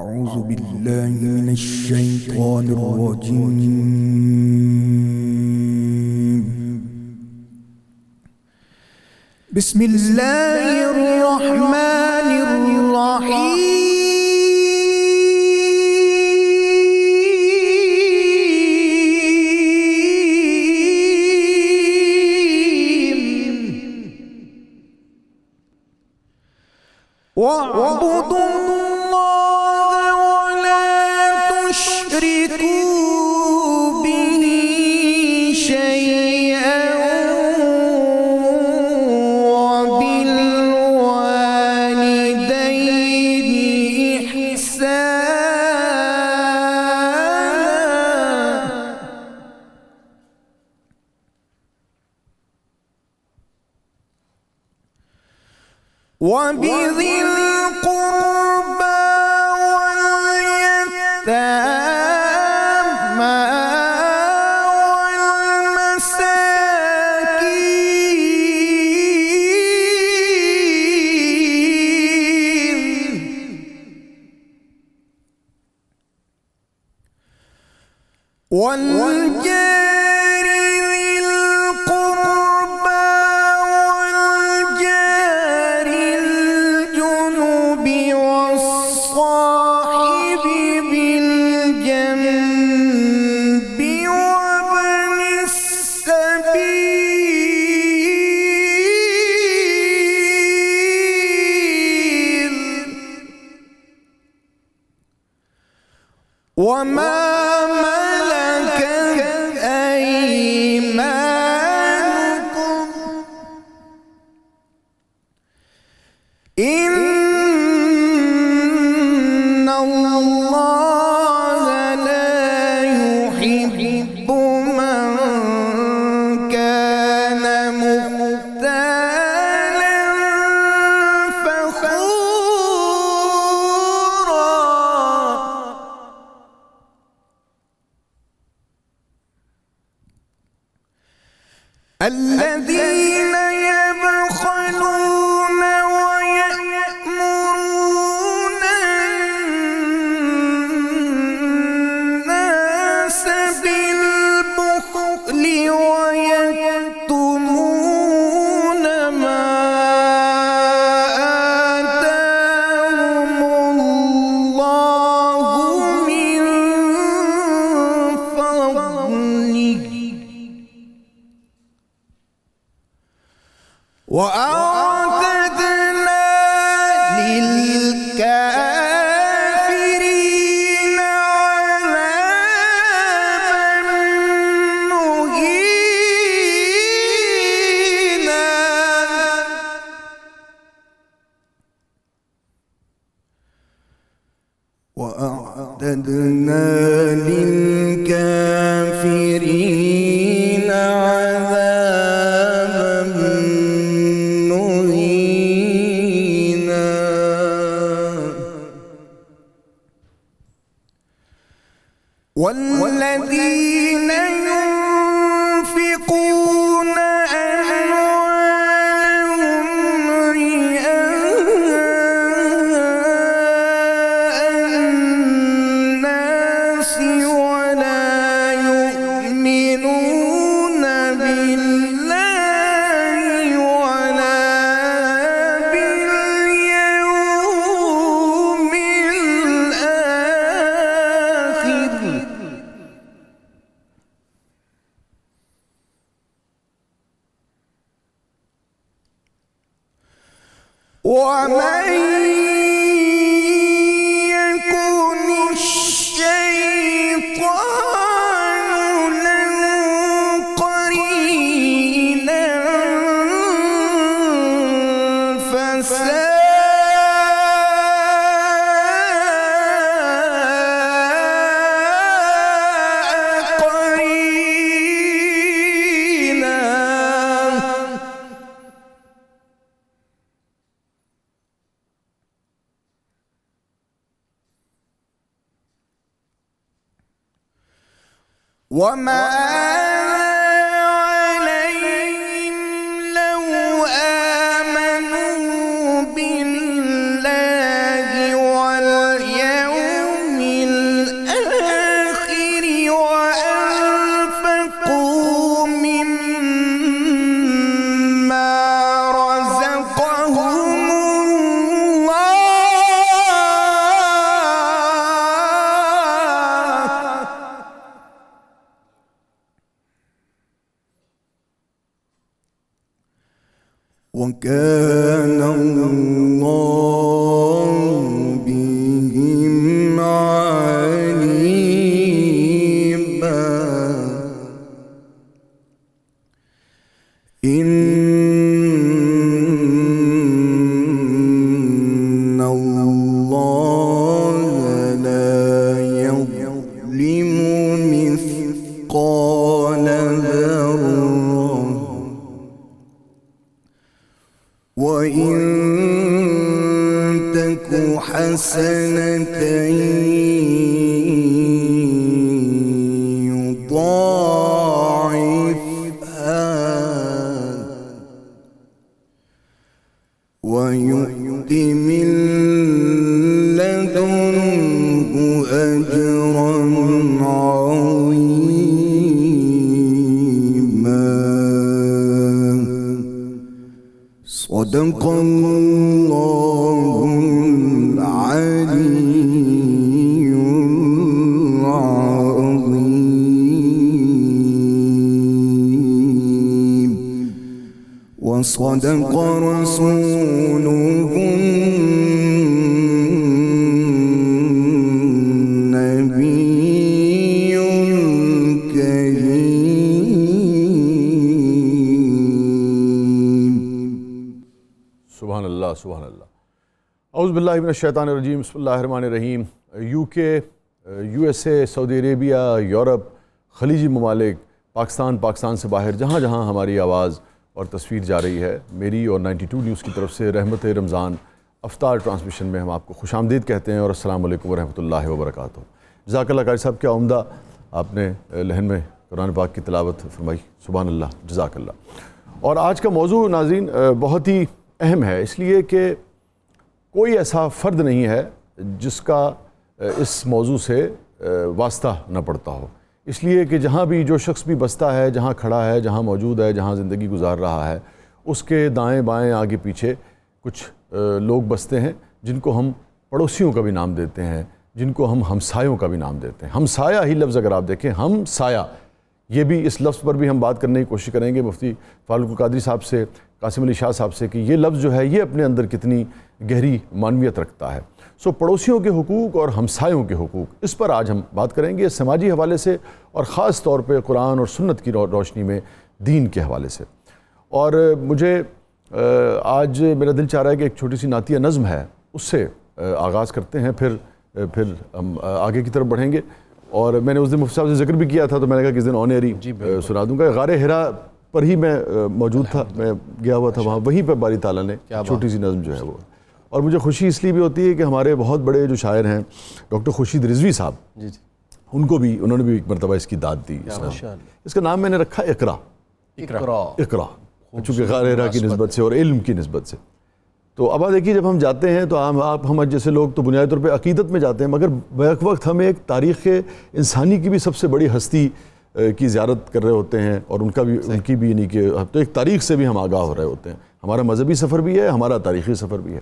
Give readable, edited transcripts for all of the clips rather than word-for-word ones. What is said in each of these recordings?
أعوذ بالله من الشيطان الرجيم. بسم الله الرحمن الرحيم. واعبدوا الله ولا تشركوا به شيئا وبالوالدين إحسانا وبذي القربى واليتامى والجار ذي القربى والجار الجنب والصاحب بالجنب وابن السبيل وما ملكت أيمانكم إن الله لا يحب من كان مختالا فخورا. الذين يبخلون ويأمرون الناس بالبخل ويكتمون ما آتاهم الله من فضله وأعتدنا للكافرين عذابا مهينا. وأعتدنا للكافرين عذابا مهينا. والذين ينفقون أموالهم رئاء الناس ولا يؤمنون بالله ولا باليوم الآخر ومن يكن الشيطان له قرينا فساء قرينا. وما عليهم لو آمنوا بالله واليوم وكان الله بهم عليما إن الله لا يظلم مثقال ذرة وإن تك حسنة يضاعفها ويؤت من لدنه أجرا عظيما صدق الله العلي العظيم وصدق رسوله النبي الكريم. سبحان اللہ سبحان اللہ. اعوذ باللہ من الشیطان الرجیم. بسم اللہ الرحمن الرحیم. یو کے، U S A, Saudi Arabia, Europe, خلیجی ممالک، پاکستان سے باہر جہاں جہاں ہماری آواز اور تصویر جا رہی ہے، میری اور 92 نیوز کی طرف سے رحمت رمضان افطار ٹرانسمیشن میں ہم آپ کو خوش آمدید کہتے ہیں اور السلام علیکم ورحمۃ اللہ وبرکاتہ. جزاک اللہ قاری صاحب، کیا عمدہ آپ نے لہن میں قرآن پاک کی تلاوت فرمائی. سبحان اللہ، جزاک اللہ. اور آج کا موضوع ناظرین بہت ہی اہم ہے، اس لیے کہ کوئی ایسا فرد نہیں ہے جس کا اس موضوع سے واسطہ نہ پڑتا ہو. اس لیے کہ جہاں بھی جو شخص بھی بستا ہے، جہاں کھڑا ہے، جہاں موجود ہے، جہاں زندگی گزار رہا ہے، اس کے دائیں بائیں آگے پیچھے کچھ لوگ بستے ہیں جن کو ہم پڑوسیوں کا بھی نام دیتے ہیں، جن کو ہم ہمسایوں کا بھی نام دیتے ہیں. ہمسایہ ہی لفظ اگر آپ دیکھیں، ہم سایہ، یہ بھی اس لفظ پر بھی ہم بات کرنے کی کوشش کریں گے مفتی فاروق القادری صاحب سے، قاسم علی شاہ صاحب سے، کہ یہ لفظ جو ہے یہ اپنے اندر کتنی گہری معنویت رکھتا ہے. سو پڑوسیوں کے حقوق اور ہمسایوں کے حقوق، اس پر آج ہم بات کریں گے سماجی حوالے سے اور خاص طور پہ قرآن اور سنت کی روشنی میں دین کے حوالے سے. اور مجھے آج میرا دل چاہ رہا ہے کہ ایک چھوٹی سی نعتیہ نظم ہے، اس سے آغاز کرتے ہیں، پھر ہم آگے کی طرف بڑھیں گے. اور میں نے اس دن مفتی صاحب سے ذکر بھی کیا تھا، تو میں نے کہا کہ اس دن آن ایئر ہی سنا دوں گا. غار ہرا پر ہی میں موجود تھا، میں گیا ہوا تھا وہاں، وہیں پہ باری تعالیٰ نے چھوٹی سی نظم جو ہے وہ. اور مجھے خوشی اس لیے بھی ہوتی ہے کہ ہمارے بہت بڑے جو شاعر ہیں ڈاکٹر خورشید رضوی صاحب، انہوں نے بھی ایک مرتبہ اس کی داد دی. اس کا نام میں نے رکھا اقرا، چونکہ غار ہرا کی نسبت سے اور علم کی نسبت سے. تو اب دیکھیے، جب ہم جاتے ہیں تو ہم جیسے لوگ تو بنیادی طور پہ عقیدت میں جاتے ہیں، مگر بیک وقت ہم ایک تاریخ انسانی کی بھی سب سے بڑی ہستی کی زیارت کر رہے ہوتے ہیں، اور ان کی بھی یعنی کہ تو ایک تاریخ سے بھی ہم آگاہ ہو رہے ہوتے ہیں. ہمارا مذہبی سفر بھی ہے، ہمارا تاریخی سفر بھی ہے.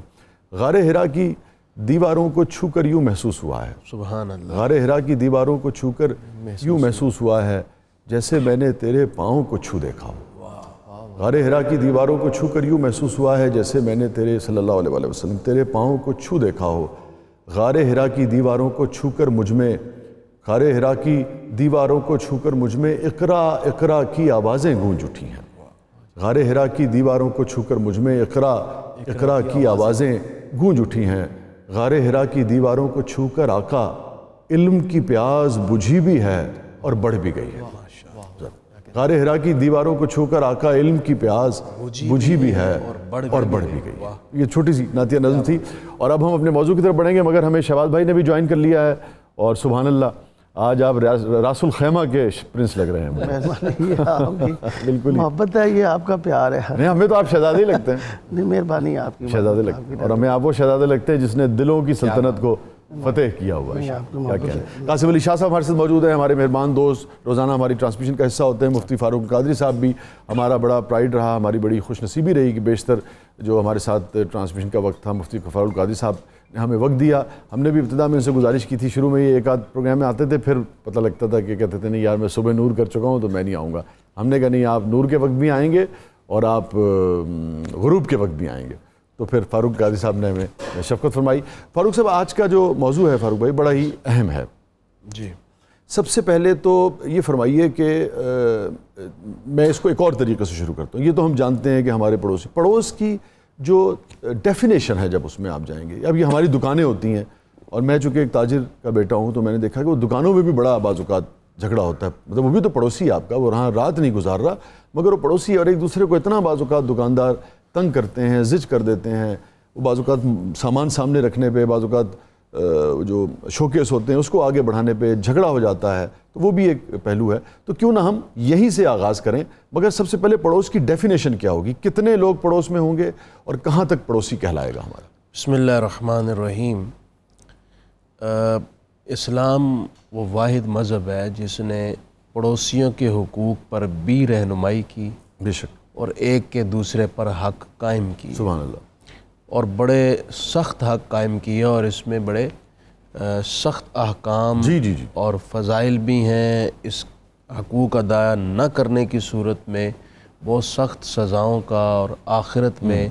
غار ہرا کی دیواروں کو چھو کر یوں محسوس ہوا ہے، سبحان اللہ. غار ہرا کی دیواروں کو چھو کر یوں محسوس ہوا ہے جیسے میں نے تیرے پاؤں کو چھو دیکھا ہو. غار ہرا کی دیواروں کو چھو کر یوں محسوس ہوا ہے جیسے میں نے تیرے صلی اللہ علیہ وسلم تیرے پاؤں کو چھو دیکھا ہو. غار ہرا کی دیواروں کو چھو کر مجھ میں، غار ہرا کی دیواروں کو چھو کر مجھ میں اقرا اقرا کی آوازیں گونج اٹھی ہیں. غار ہرا کی دیواروں کو چھو کر مجھ میں اقرا اقرا کی آوازیں گونج اٹھی ہیں. غار ہرا کی دیواروں کو چھو کر آقا علم کی پیاس بجھی بھی ہے اور بڑھ بھی گئی ہے. غار ہرا کی دیواروں کو چھو کر آقا علم کی پیاس بجھی بھی ہے اور بڑھ بھی گئی ہے. یہ چھوٹی سی نعتیہ نظم تھی. اور اب ہم اپنے موضوع کی طرف بڑھیں گے، مگر ہمیں شہباز بھائی نے بھی جوائن کر لیا ہے، اور سبحان اللہ آج آپ راس الخیمہ کے پرنس لگ رہے ہیں. بالکل محبت ہے، یہ آپ کا پیار ہے. نہیں، ہمیں تو آپ شہزادے ہی لگتے ہیں. نہیں، مہربانی آپ کی، شہزادے لگتے ہیں، اور ہمیں آپ وہ شہزادے لگتے ہیں جس نے دلوں کی سلطنت کو فتح کیا ہوا ہے. کیا کہہ رہے ہیں. قاسم علی شاہ صاحب ہمارے ساتھ موجود ہیں، ہمارے مہربان دوست، روزانہ ہماری ٹرانسمیشن کا حصہ ہوتے ہیں. مفتی فاروق القادری صاحب بھی ہمارا بڑا پرائیڈ رہا، ہماری بڑی خوش نصیبی رہی کہ بیشتر جو ہمارے ساتھ ٹرانسمیشن کا وقت تھا مفتی فاروق القادری صاحب نے ہمیں وقت دیا. ہم نے بھی ابتدا میں ان سے گزارش کی تھی، شروع میں یہ ایک آدھ پروگرام میں آتے تھے، پھر پتہ لگتا تھا کہ کہتے تھے نہیں یار میں صبح نور کر چکا ہوں تو میں نہیں آؤں گا. ہم نے کہا نہیں، آپ نور کے وقت بھی آئیں گے اور آپ غروب کے وقت بھی آئیں گے. تو پھر فاروق قادری صاحب نے ہمیں شفقت فرمائی. فاروق صاحب آج کا جو موضوع ہے فاروق بھائی بڑا ہی اہم ہے. جی. سب سے پہلے تو یہ فرمائیے کہ میں اس کو ایک اور طریقے سے شروع کرتا ہوں. یہ تو ہم جانتے ہیں کہ ہمارے پڑوس کی جو ڈیفینیشن ہے جب اس میں آپ جائیں گے, اب یہ ہماری دکانیں ہوتی ہیں اور میں چونکہ ایک تاجر کا بیٹا ہوں تو میں نے دیکھا کہ وہ دکانوں میں بھی بڑا بعض اوقات جھگڑا ہوتا ہے. مطلب وہ بھی تو پڑوسی ہے آپ کا, وہ وہاں رات نہیں گزار رہا مگر وہ پڑوسی ہے, اور ایک دوسرے کو اتنا بعض اوقات دکاندار تنگ کرتے ہیں, زج کر دیتے ہیں. وہ بعض اوقات سامان سامنے رکھنے پہ, بعض اوقات جو شوکیس ہوتے ہیں اس کو آگے بڑھانے پہ جھگڑا ہو جاتا ہے. تو وہ بھی ایک پہلو ہے. تو کیوں نہ ہم یہیں سے آغاز کریں. مگر سب سے پہلے پڑوس کی ڈیفینیشن کیا ہوگی, کتنے لوگ پڑوس میں ہوں گے اور کہاں تک پڑوسی کہلائے گا ہمارا؟ بسم اللہ الرحمن الرحیم. اسلام وہ واحد مذہب ہے جس نے پڑوسیوں کے حقوق پر بھی رہنمائی کی, بے شک, اور ایک کے دوسرے پر حق قائم کی, سبحان اللہ, اور بڑے سخت حق قائم کیے, اور اس میں بڑے سخت احکام جی اور فضائل بھی ہیں. اس حقوق ادا نہ کرنے کی صورت میں بہت سخت سزاؤں کا, اور آخرت میں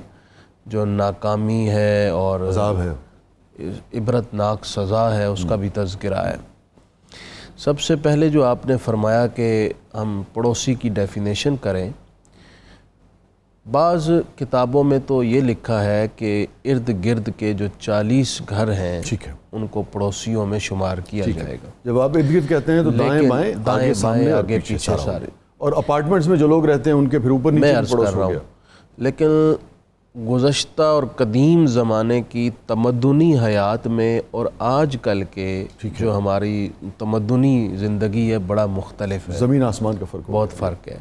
جو ناکامی ہے اور عذاب ہے, عبرتناک سزا ہے, اس کا بھی تذکرہ ہے. سب سے پہلے جو آپ نے فرمایا کہ ہم پڑوسی کی ڈیفینیشن کریں, بعض کتابوں میں تو یہ لکھا ہے کہ ارد گرد کے جو 40 گھر ہیں ٹھیک ہے, ان کو پڑوسیوں میں شمار کیا جائے گا. جب آپ ارد گرد کہتے ہیں تو دائیں بائیں, دائیں بائیں, آگے پیچھے سارے. اور اپارٹمنٹس میں جو لوگ رہتے ہیں ان کے پھر اوپر میں نیچے عرض پڑوس کر رہا ہو ہوں, گیا. لیکن گزشتہ اور قدیم زمانے کی تمدنی حیات میں اور آج کل کے جو ہماری تمدنی زندگی ہے بڑا مختلف ہے, زمین آسمان کا فرق, بہت فرق ہے.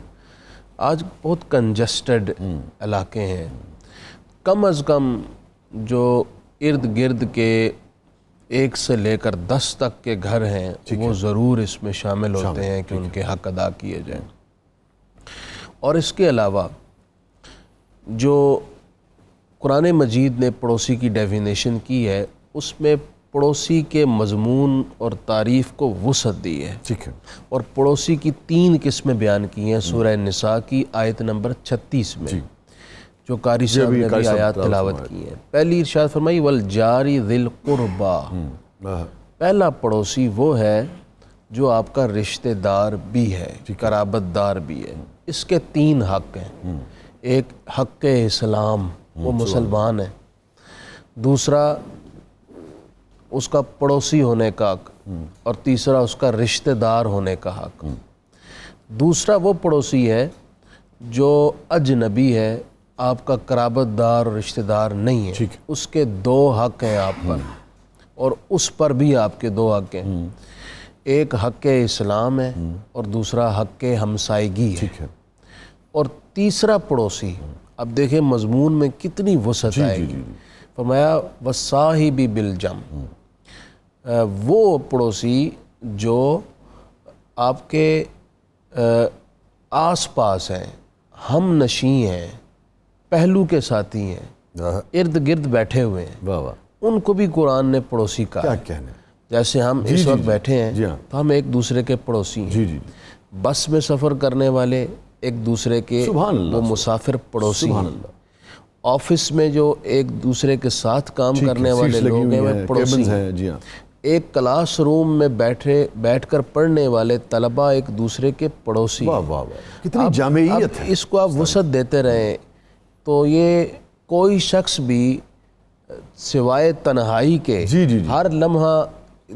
آج بہت کنجسٹڈ علاقے ہیں. کم از کم جو ارد گرد کے 1 سے لے کر 10 تک کے گھر ہیں وہ ضرور اس میں شامل ہوتے ہیں کہ ان کے حق ادا کیے جائیں. اور اس کے علاوہ جو قرآن مجید نے پڑوسی کی ڈیفینیشن کی ہے اس میں پڑوسی کے مضمون اور تعریف کو وسعت دی ہے. ٹھیک ہے, اور پڑوسی کی 3 قسمیں بیان کی ہیں سورہ نساء کی آیت نمبر 36 میں, جو قاری صاحب نے بھی آیات تلاوت کی ہیں. پہلی ارشاد فرمائی والجاری ذی القربا, پہلا پڑوسی وہ ہے جو آپ کا رشتہ دار بھی ہے, قرابت دار بھی ہے. اس کے 3 حق ہیں. ایک حق اسلام, وہ مسلمان ہے. دوسرا اس کا پڑوسی ہونے کا حق, اور تیسرا اس کا رشتہ دار ہونے کا حق. دوسرا وہ پڑوسی ہے جو اجنبی ہے, آپ کا قرابت دار اور رشتہ دار نہیں ہے. اس کے 2 حق ہیں آپ پر, اور اس پر بھی آپ کے 2 حق ہیں. ایک حق اسلام ہے اور دوسرا حق ہمسائیگی ہے. اور تیسرا پڑوسی, اب دیکھیں مضمون میں کتنی وسعت آئے گی. فرمایا وصاحب بالجنب, وہ پڑوسی جو آپ کے آس پاس ہیں, ہم نشیں ہیں, پہلو کے ساتھی ہیں, ارد گرد بیٹھے ہوئے ہیں, ان کو بھی قرآن نے پڑوسی کہا. جیسے ہم اس وقت بیٹھے ہیں تو ہم ایک دوسرے کے پڑوسی ہیں. بس میں سفر کرنے والے ایک دوسرے کے وہ مسافر پڑوسی ہیں. آفس میں جو ایک دوسرے کے ساتھ کام کرنے والے لوگ ہیں وہ پڑوسی ہیں. ایک کلاس روم میں بیٹھ کر پڑھنے والے طلبہ ایک دوسرے کے پڑوسی ہیں. کتنی جامعیت ہے. اس کو آپ وسعت دیتے رہیں تو یہ کوئی شخص بھی سوائے تنہائی کے ہر لمحہ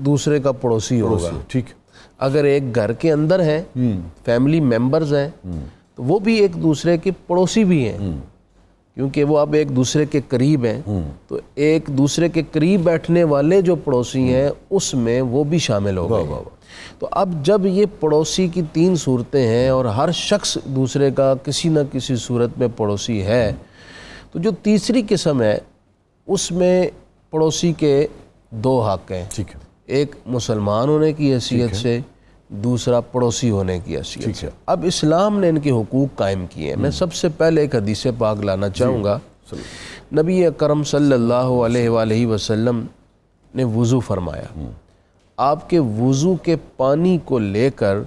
دوسرے کا پڑوسی ہوگا. ٹھیک, اگر ایک گھر کے اندر ہیں, فیملی ممبرز ہیں, تو وہ بھی ایک دوسرے کے پڑوسی بھی ہیں, کیونکہ وہ اب ایک دوسرے کے قریب ہیں. تو ایک دوسرے کے قریب بیٹھنے والے جو پڑوسی ہیں اس میں وہ بھی شامل ہو گئے. تو اب جب یہ پڑوسی کی 3 صورتیں ہیں اور ہر شخص دوسرے کا کسی نہ کسی صورت میں پڑوسی ہے, تو جو تیسری قسم ہے اس میں پڑوسی کے 2 حق ہیں. ایک مسلمان ہونے کی حیثیت سے, دوسرا پڑوسی ہونے کی حیثیت سے. اب اسلام نے ان کے حقوق قائم کیے ہیں. میں سب سے پہلے ایک حدیث پاک لانا چاہوں گا. نبی اکرم صلی اللہ علیہ وآلہ وسلم نے وضو فرمایا. آپ کے وضو کے پانی کو لے کر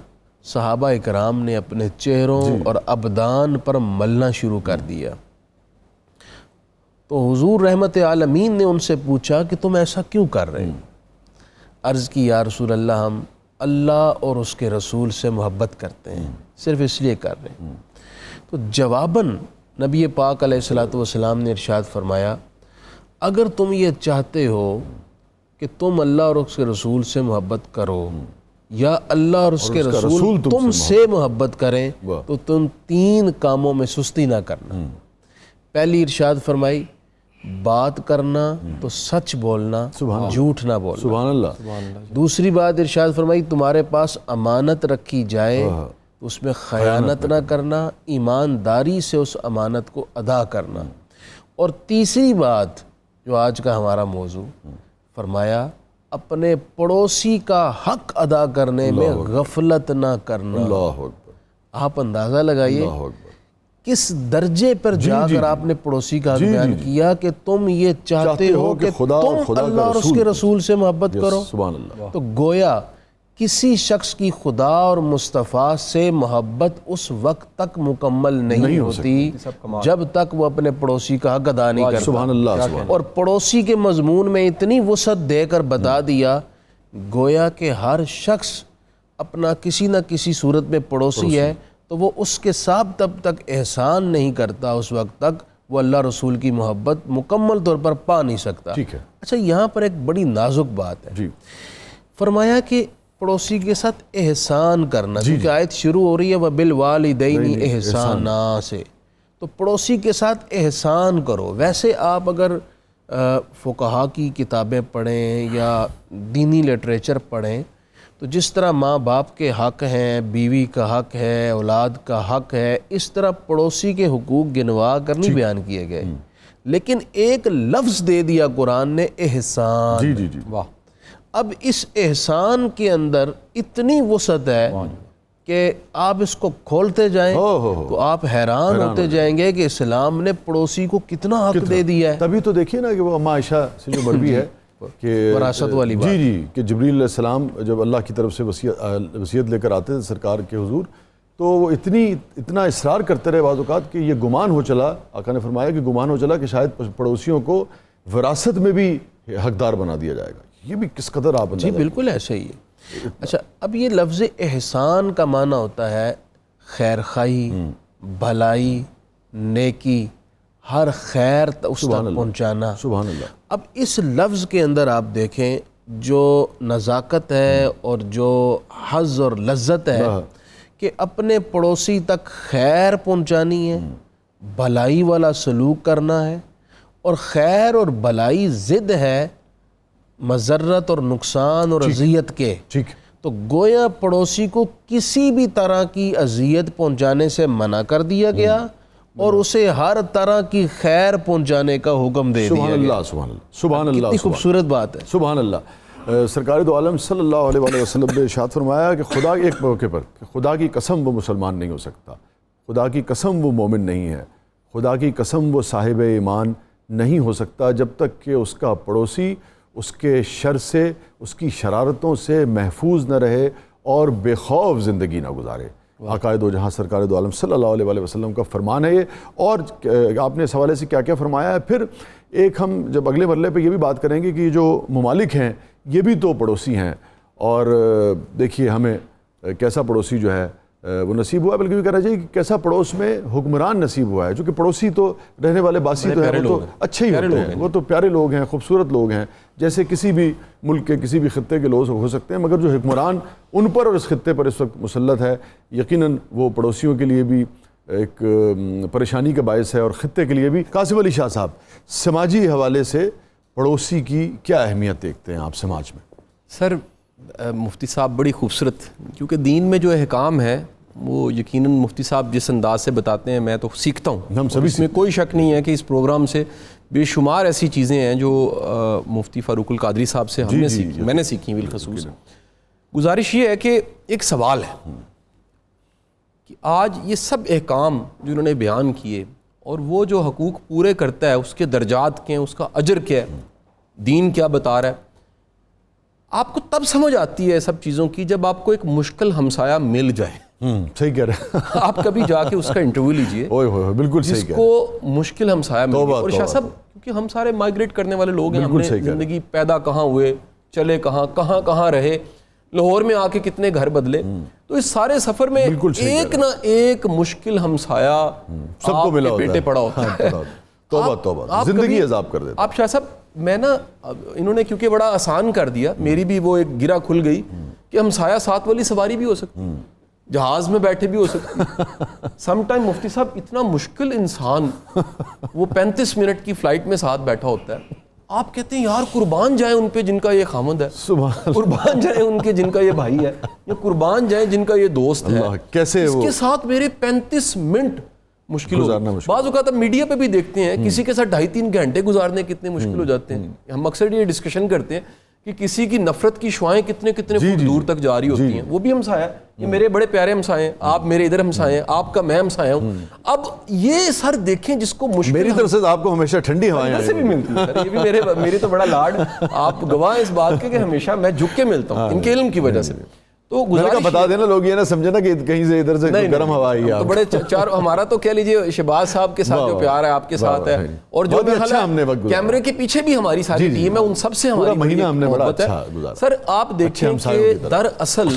صحابہ اکرام نے اپنے چہروں اور ابدان پر ملنا شروع کر دیا. تو حضور رحمت عالمین نے ان سے پوچھا کہ تم ایسا کیوں کر رہے ہیں؟ عرض کی یا رسول اللہ ہم اللہ اور اس کے رسول سے محبت کرتے ہیں، صرف اس لیے کر رہے ہیں. تو جواباً نبی پاک علیہ الصلوۃ والسلام نے ارشاد فرمایا اگر تم یہ چاہتے ہو کہ تم اللہ اور اس کے رسول سے محبت کرو یا اللہ اور اس کے رسول تم سے محبت کریں تو تم 3 کاموں میں سستی نہ کرنا. پہلی ارشاد فرمائی بات کرنا تو سچ بولنا، جھوٹ نہ بولنا. سبحان اللہ. دوسری بات ارشاد فرمائی تمہارے پاس امانت رکھی جائے تو اس میں خیانت نہ کرنا، ایمانداری سے اس امانت کو ادا کرنا. اور تیسری بات جو آج کا ہمارا موضوع، فرمایا اپنے پڑوسی کا حق ادا کرنے میں غفلت نہ کرنا. اللہ اکبر. آپ اندازہ لگائیے کس درجے پر جا کر آپ نے پڑوسی کا حق بیان کیا کہ تم یہ چاہتے ہو کہ تم اللہ اور اس کے رسول سے محبت کرو. سبحان اللہ. تو گویا کسی شخص کی خدا اور مصطفیٰ سے محبت اس وقت تک مکمل نہیں ہوتی جب تک وہ اپنے پڑوسی کا حق ادا نہیں کرتا. سبحان اللہ. اور پڑوسی کے مضمون میں اتنی وسعت دے کر بتا دیا گویا کہ ہر شخص اپنا کسی نہ کسی صورت میں پڑوسی ہے تو وہ اس کے ساتھ تب تک احسان نہیں کرتا اس وقت تک وہ اللہ رسول کی محبت مکمل طور پر پا نہیں سکتا. ٹھیک ہے. اچھا یہاں پر ایک بڑی نازک بات ہے. فرمایا کہ پڑوسی کے ساتھ احسان کرنا، کیونکہ آیت شروع ہو رہی ہے وَبِالْوَالِدَيْنِ احسانا سے، تو پڑوسی کے ساتھ احسان کرو. ویسے آپ اگر فقہا کی کتابیں پڑھیں یا دینی لٹریچر پڑھیں تو جس طرح ماں باپ کے حق ہیں، بیوی کا حق ہے، اولاد کا حق ہے، اس طرح پڑوسی کے حقوق گنوا کر نہیں بیان کیے گئے. لیکن ایک لفظ دے دیا قرآن نے احسان. واہ. اب اس احسان کے اندر اتنی وسعت ہے کہ آپ اس کو کھولتے جائیں تو آپ حیران ہوتے جائیں گے کہ اسلام نے پڑوسی کو کتنا حق دے دیا ہے. تبھی تو دیکھیے نا کہ وہ اماں عائشہ سے جو مروی ہے کہ وراثت والی بات، کہ جبریل علیہ السلام جب اللہ کی طرف سے وصیت لے کر آتے تھے سرکار کے حضور تو وہ اتنا اصرار کرتے رہے بعض اوقات کہ یہ گمان ہو چلا، آقا نے فرمایا کہ گمان ہو چلا کہ شاید پڑوسیوں کو وراثت میں بھی حقدار بنا دیا جائے گا. یہ بھی کس قدر آپ جی بالکل ایسے ہی ہے. اچھا اب یہ لفظ احسان کا معنی ہوتا ہے خیر خواہی، بھلائی، نیکی، ہر خیر اس تک پہنچانا. سبحان اللہ. اب اس لفظ کے اندر آپ دیکھیں جو نزاکت ہے اور جو حظ اور لذت ہے کہ اپنے پڑوسی تک خیر پہنچانی ہے، بھلائی والا سلوک کرنا ہے، اور خیر اور بھلائی ضد ہے مضرت اور نقصان اور اذیت کے. تو گویا پڑوسی کو کسی بھی طرح کی اذیت پہنچانے سے منع کر دیا گیا اور اسے ہر طرح کی خیر پہنچانے کا حکم دے دیا گیا. سبحان اللہ. سبحان اللہ. کتنی خوبصورت بات ہے. سبحان اللہ. سرکار دو عالم صلی اللہ علیہ وسلم نے ارشاد فرمایا کہ خدا کے ایک موقع پر کہ خدا کی قسم وہ مسلمان نہیں ہو سکتا، خدا کی قسم وہ مومن نہیں ہے، خدا کی قسم وہ صاحب ایمان نہیں ہو سکتا جب تک کہ اس کا پڑوسی اس کے شر سے، اس کی شرارتوں سے محفوظ نہ رہے اور بے خوف زندگی نہ گزارے. آقائے دو جہاں سرکار دو عالم صلی اللہ علیہ وسلم کا فرمان ہے یہ. اور آپ نے اس حوالے سے کیا کیا فرمایا ہے. پھر ایک ہم جب اگلے مرحلے پہ یہ بھی بات کریں گے کہ جو ممالک ہیں یہ بھی تو پڑوسی ہیں، اور دیکھیے ہمیں کیسا پڑوسی جو ہے وہ نصیب ہوا ہے، بلکہ بھی کہنا چاہیے کہ کیسا پڑوس میں حکمران نصیب ہوا ہے. چونکہ پڑوسی تو رہنے والے باسی تو ہیں، وہ تو اچھے ہی ہوتے ہیں، وہ تو پیارے لوگ ہیں، خوبصورت لوگ ہیں، جیسے کسی بھی ملک کے کسی بھی خطے کے لوگ ہو سکتے ہیں. مگر جو حکمران ان پر اور اس خطے پر اس وقت مسلط ہے، یقیناً وہ پڑوسیوں کے لیے بھی ایک پریشانی کا باعث ہے اور خطے کے لیے بھی. قاسم علی شاہ صاحب، سماجی حوالے سے پڑوسی کی کیا اہمیت دیکھتے ہیں آپ سماج میں؟ سر مفتی صاحب بڑی خوبصورت، کیونکہ دین میں جو احکام ہے وہ یقیناً مفتی صاحب جس انداز سے بتاتے ہیں میں تو سیکھتا ہوں. ہم سبھی اس میں کوئی شک نہیں ہے کہ اس پروگرام سے بے شمار ایسی چیزیں ہیں جو مفتی فاروق القادری صاحب سے ہم نے سیکھی، میں نے سیکھی بالخصوص. گزارش یہ ہے کہ ایک سوال ہے کہ آج یہ سب احکام جو انہوں نے بیان کیے اور وہ جو حقوق پورے کرتا ہے اس کے درجات کیا ہیں، اس کا اجر کیا ہے، دین کیا بتا رہا ہے. آپ کو تب سمجھ آتی ہے سب چیزوں کی جب آپ کو ایک مشکل ہمسایہ مل جائے. صحیح کہہ رہے ہیں. آپ کبھی جا کے اس کا انٹرویو لیجئے, بالکل جس صحیح کو مشکل ہمسایہ مل گیا. اور شاہ صاحب کیونکہ ہم سارے مائگریٹ کرنے والے لوگ ہیں, ہم نے زندگی پیدا کہاں ہوئے, چلے کہاں رہے, لاہور میں آ کے کتنے گھر بدلے, تو اس سارے سفر میں ایک نہ ایک مشکل ہمسایہ سب کو ملا بیٹے پڑا ہوتا ہے. توبہ زندگی عذاب کر دیتا. آپ شاہ صاحب میں نا, انہوں نے کیونکہ بڑا آسان کر دیا, میری بھی وہ ایک گرہ کھل گئی کہ ہمسایہ ساتھ والی سواری بھی ہو سکتی, جہاز میں بیٹھے بھی ہو سکتی. سم ٹائم مفتی صاحب اتنا مشکل انسان وہ 35 منٹ کی فلائٹ میں ساتھ بیٹھا ہوتا ہے, آپ کہتے ہیں یار قربان جائیں ان پہ جن کا یہ خامد ہے, قربان جائیں ان کے جن کا یہ بھائی ہے, یا قربان جائیں جن کا یہ دوست ہے, کیسے اس کے ساتھ میرے 35 منٹ مشکل ہو. بعض اوقات ہم میڈیا پہ بھی دیکھتے ہیں کسی کے ساتھ 2.5-3 گھنٹے گزارنے کتنے مشکل ہو جاتے ہیں. ہم اکثر یہ ڈسکشن کرتے ہیں کہ کسی کی نفرت کی شعائیں کتنے فٹ دور تک جاری ہوتی ہیں. وہ بھی ہمسایہ, یہ میرے بڑے پیارے ہمسائے ہیں, آپ میرے ادھر ہمسائے ہیں, آپ کا میں ہمسایہ ہوں. اب یہ سر دیکھیں جس کو مشکل, میری طرف سے آپ کو ہمیشہ ٹھنڈی ہوائیں سے بھی ملتی ہیں سر, یہ بھی میرے تو بڑا لاڈ, آپ گواہ اس بات کے کہ ہمیشہ میں جھک کے ملتا ہوں ان کے علم کی وجہ سے. تو بتا دینا لوگ یہ نہ سمجھے نا کہ کہیں سے ادھر سے گرم ہوا آئی ہے. تو بڑے چار ہمارا تو کہہ لیجیے شہباز صاحب کے ساتھ جو پیار ہے آپ کے ساتھ ہے, اور جو کیمرے کے پیچھے بھی ہماری ساری ٹیم ہے, ان سب سے ہماری مہینہ ہم نے بڑا اچھا گزارا. سر آپ دیکھیں کہ دراصل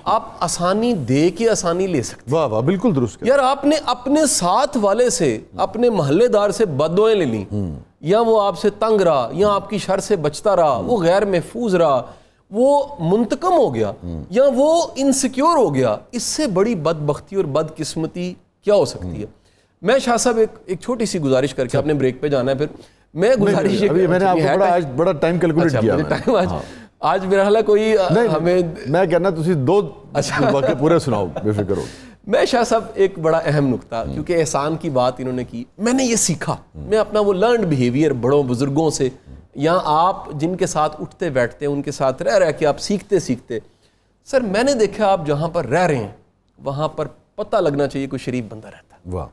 آپ آسانی دے کے آسانی لے سکتے. واہ واہ, بالکل درست. یار آپ نے اپنے ساتھ والے سے, اپنے محلے دار سے بددعائیں لے لیں, یا وہ آپ سے تنگ رہا, یا آپ کی شر سے بچتا رہا, وہ غیر محفوظ رہا, وہ منتقم ہو گیا, یا وہ انسیکیور ہو گیا, اس سے بڑی بدبختی اور بدقسمتی کیا ہو سکتی ہے. میں شاہ صاحب ایک چھوٹی سی گزارش کر کے اپنے بریک پہ جانا ہے, پھر میں گزارش میں نے آپ کو بڑا ٹائم کیلکولیٹ کیا. آج میرا حال کوئی ہمیں میں کہنا تسی 2 واقعے پورے سناؤ بے فکر ہو. میں شاہ صاحب ایک بڑا اہم نقطہ, کیونکہ احسان کی بات انہوں نے کی, میں نے یہ سیکھا, میں اپنا وہ لرنڈ بیہیویئر بڑوں بزرگوں سے, یا آپ جن کے ساتھ اٹھتے بیٹھتے ہیں ان کے ساتھ رہ کے آپ سیکھتے سر, میں نے دیکھا آپ جہاں پر رہ رہے ہیں وہاں پر پتہ لگنا چاہیے کوئی شریف بندہ رہتا ہے. واہ,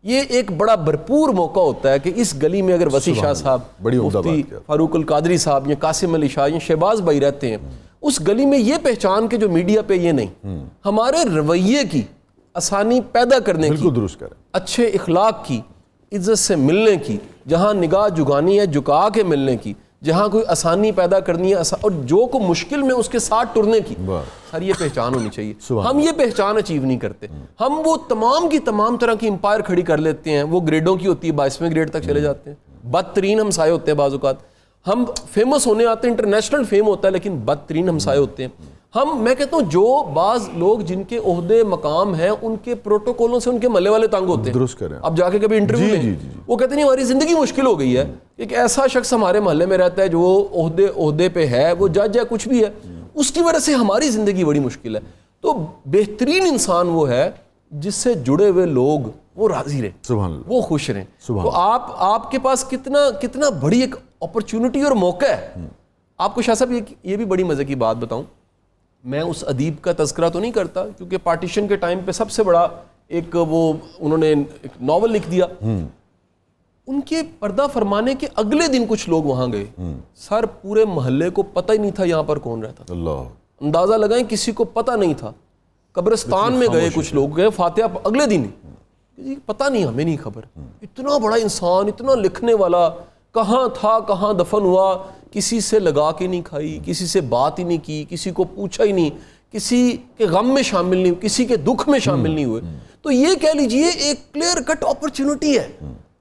یہ ایک بڑا بھرپور موقع ہوتا ہے کہ اس گلی میں اگر وسیع شاہ صاحب, مفتی فاروق القادری صاحب, یا قاسم علی شاہ, یا شہباز بھائی رہتے ہیں, اس گلی میں یہ پہچان کے جو میڈیا پہ یہ نہیں, ہمارے رویے کی آسانی پیدا کرنے کی, اچھے اخلاق کی, عزت سے ملنے کی, جہاں نگاہ جگانی ہے جھکا کے ملنے کی, جہاں کوئی آسانی پیدا کرنی ہے اور جو کو مشکل میں اس کے ساتھ ٹرنے کی, سر یہ پہچان ہونی چاہیے. ہم یہ پہچان اچیو نہیں کرتے, ہم وہ تمام کی تمام طرح کی امپائر کھڑی کر لیتے ہیں, وہ گریڈوں کی ہوتی ہے, 22ویں گریڈ تک چلے جاتے ہیں, بدترین ہمسائے ہوتے ہیں بعض اوقات. ہم فیمس ہونے آتے ہیں, انٹرنیشنل فیم ہوتا ہے, لیکن بدترین ہمسائے ہوتے ہیں. میں کہتا ہوں جو بعض لوگ جن کے عہدے مقام ہیں ان کے پروٹوکولوں سے ان کے محلے والے تنگ ہوتے ہیں. درست کریں, اب جا کے کبھی انٹرویو لیں, وہ کہتے ہیں ہماری زندگی مشکل ہو گئی ہے, ایک ایسا شخص ہمارے محلے میں رہتا ہے جو عہدے پہ ہے, وہ جج ہے, کچھ بھی ہے, اس کی وجہ سے ہماری زندگی بڑی مشکل ہے. تو بہترین انسان وہ ہے جس سے جڑے ہوئے لوگ وہ راضی رہیں, وہ خوش رہیں. تو آپ کے پاس کتنا بڑی ایک اپرچونٹی اور موقع ہے. آپ کو شاہ صاحب یہ بھی بڑی مزے کی بات بتاؤں, میں اس ادیب کا تذکرہ تو نہیں کرتا کیونکہ پارٹیشن کے ٹائم پہ سب سے بڑا ایک وہ انہوں نے ایک ناول لکھ دیا. ان کے پردہ فرمانے کے اگلے دن کچھ لوگ وہاں گئے, سر پورے محلے کو پتہ ہی نہیں تھا یہاں پر کون رہتا تھا. اللہ اندازہ لگائیں کسی کو پتہ نہیں تھا. قبرستان میں گئے کچھ لوگ, گئے فاتحہ اگلے دن, پتہ نہیں, ہمیں نہیں خبر. اتنا بڑا انسان, اتنا لکھنے والا, کہاں تھا کہاں دفن ہوا, کسی سے لگا کے نہیں کھائی, کسی سے بات ہی نہیں کی, کسی کو پوچھا ہی نہیں, کسی کے غم میں شامل نہیں, کسی کے دکھ میں شامل نہیں ہوئے. تو یہ کہہ لیجئے ایک کلیئر کٹ اپرچونٹی ہے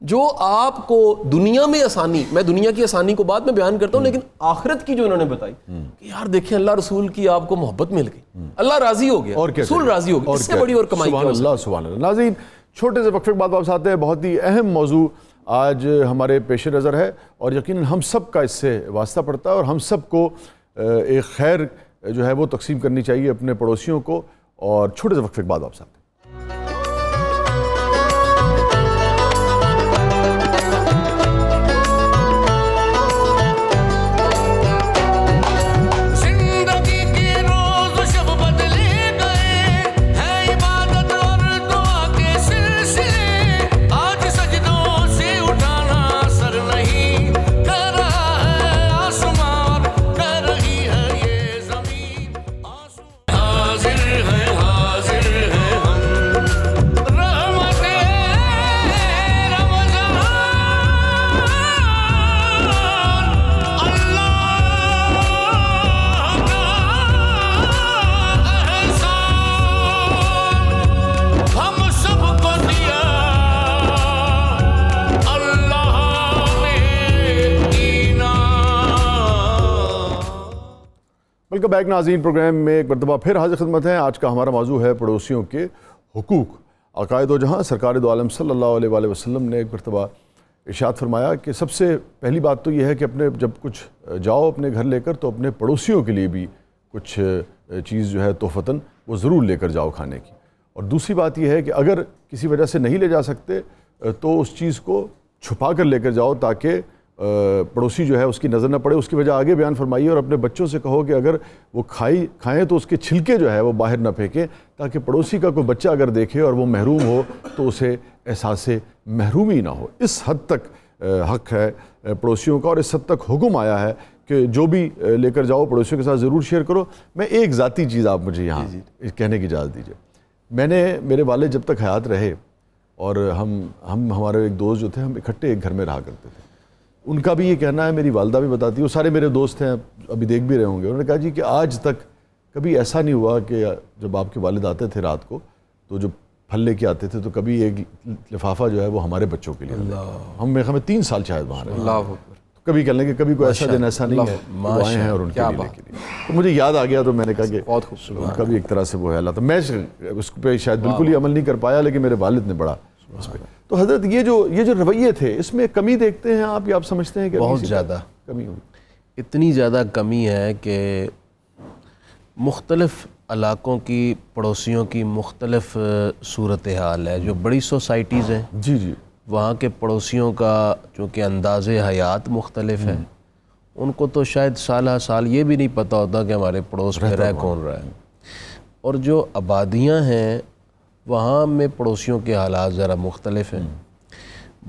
جو آپ کو دنیا میں آسانی, میں دنیا کی آسانی کو بعد میں بیان کرتا ہوں, لیکن آخرت کی جو انہوں نے بتائی کہ یار دیکھیں اللہ رسول کی آپ کو محبت مل گئی, اللہ راضی ہو گیا, رسول راضی ہو گیا, اس سے بڑی اور کمائی کیا. سبحان اللہ سبحان اللہ. ناظرین چھوٹے سے وقفے کے بعد واپس آتے ہیں. بہت ہی اہم موضوع آج ہمارے پیش نظر ہے اور یقیناً ہم سب کا اس سے واسطہ پڑتا ہے, اور ہم سب کو ایک خیر جو ہے وہ تقسیم کرنی چاہیے اپنے پڑوسیوں کو. اور چھوٹے سے وقفے کے بعد واپس آتے ہیں. ویلکم بیک ناظرین، پروگرام میں ایک مرتبہ پھر حاضر خدمت ہیں۔ آج کا ہمارا موضوع ہے پڑوسیوں کے حقوق۔ عقائد و جہاں سرکار دو عالم صلی اللہ علیہ وآلہ وسلم نے ایک مرتبہ ارشاد فرمایا کہ سب سے پہلی بات تو یہ ہے کہ اپنے جب کچھ جاؤ اپنے گھر لے کر تو اپنے پڑوسیوں کے لیے بھی کچھ چیز جو ہے تحفتاً وہ ضرور لے کر جاؤ کھانے کی۔ اور دوسری بات یہ ہے کہ اگر کسی وجہ سے نہیں لے جا سکتے تو اس چیز کو چھپا کر لے کر جاؤ تاکہ پڑوسی جو ہے اس کی نظر نہ پڑے۔ اس کی وجہ آگے بیان فرمائیے، اور اپنے بچوں سے کہو کہ اگر وہ کھائیں تو اس کے چھلکے جو ہے وہ باہر نہ پھینکیں، تاکہ پڑوسی کا کوئی بچہ اگر دیکھے اور وہ محروم ہو تو اسے احساس محرومی نہ ہو۔ اس حد تک حق ہے پڑوسیوں کا، اور اس حد تک حکم آیا ہے کہ جو بھی لے کر جاؤ پڑوسیوں کے ساتھ ضرور شیئر کرو۔ میں ایک ذاتی چیز آپ مجھے یہاں کہنے کی اجازت دیجیے۔ میرے والد جب تک حیات رہے اور ہمارے ایک دوست جو تھے، ہم اکٹھے ایک گھر میں رہا کرتے تھے۔ ان کا بھی یہ کہنا ہے، میری والدہ بھی بتاتی ہے، وہ سارے میرے دوست ہیں، ابھی دیکھ بھی رہے ہوں گے، انہوں نے کہا جی کہ آج تک کبھی ایسا نہیں ہوا کہ جب آپ کے والد آتے تھے رات کو تو جو پھل لے کے آتے تھے تو کبھی ایک لفافہ جو ہے وہ ہمارے بچوں کے لیے، ہم میرے خیال میں 3 سال شاید وہاں رہے، کبھی کہہ لیں کہ کبھی کوئی ایسا دن ایسا نہیں ہے وہ آئے ہیں اور ان کے لیے لے کے لیے۔ تو مجھے یاد آ گیا تو میں نے کہا کہ بہت خوبصورت، کبھی ایک طرح سے وہ ہے اللہ، تو میں اس پہ شاید بالکل ہی عمل نہیں کر پایا، لیکن میرے والد نے بڑا اس پہ۔ تو حضرت یہ جو رویے تھے اس میں کمی دیکھتے ہیں آپ، یا آپ سمجھتے ہیں کہ بہت زیادہ کمی ہوئی؟ اتنی زیادہ کمی ہے کہ مختلف علاقوں کی پڑوسیوں کی مختلف صورتحال ہے۔ جو بڑی سوسائٹیز ہیں جی جی، وہاں کے پڑوسیوں کا چونکہ انداز حیات مختلف ہے، ان کو تو شاید سالہ سال یہ بھی نہیں پتہ ہوتا کہ ہمارے پڑوس میں رہ کون رہا ہے۔ اور جو آبادیاں ہیں وہاں میں پڑوسیوں کے حالات ذرا مختلف ہیں۔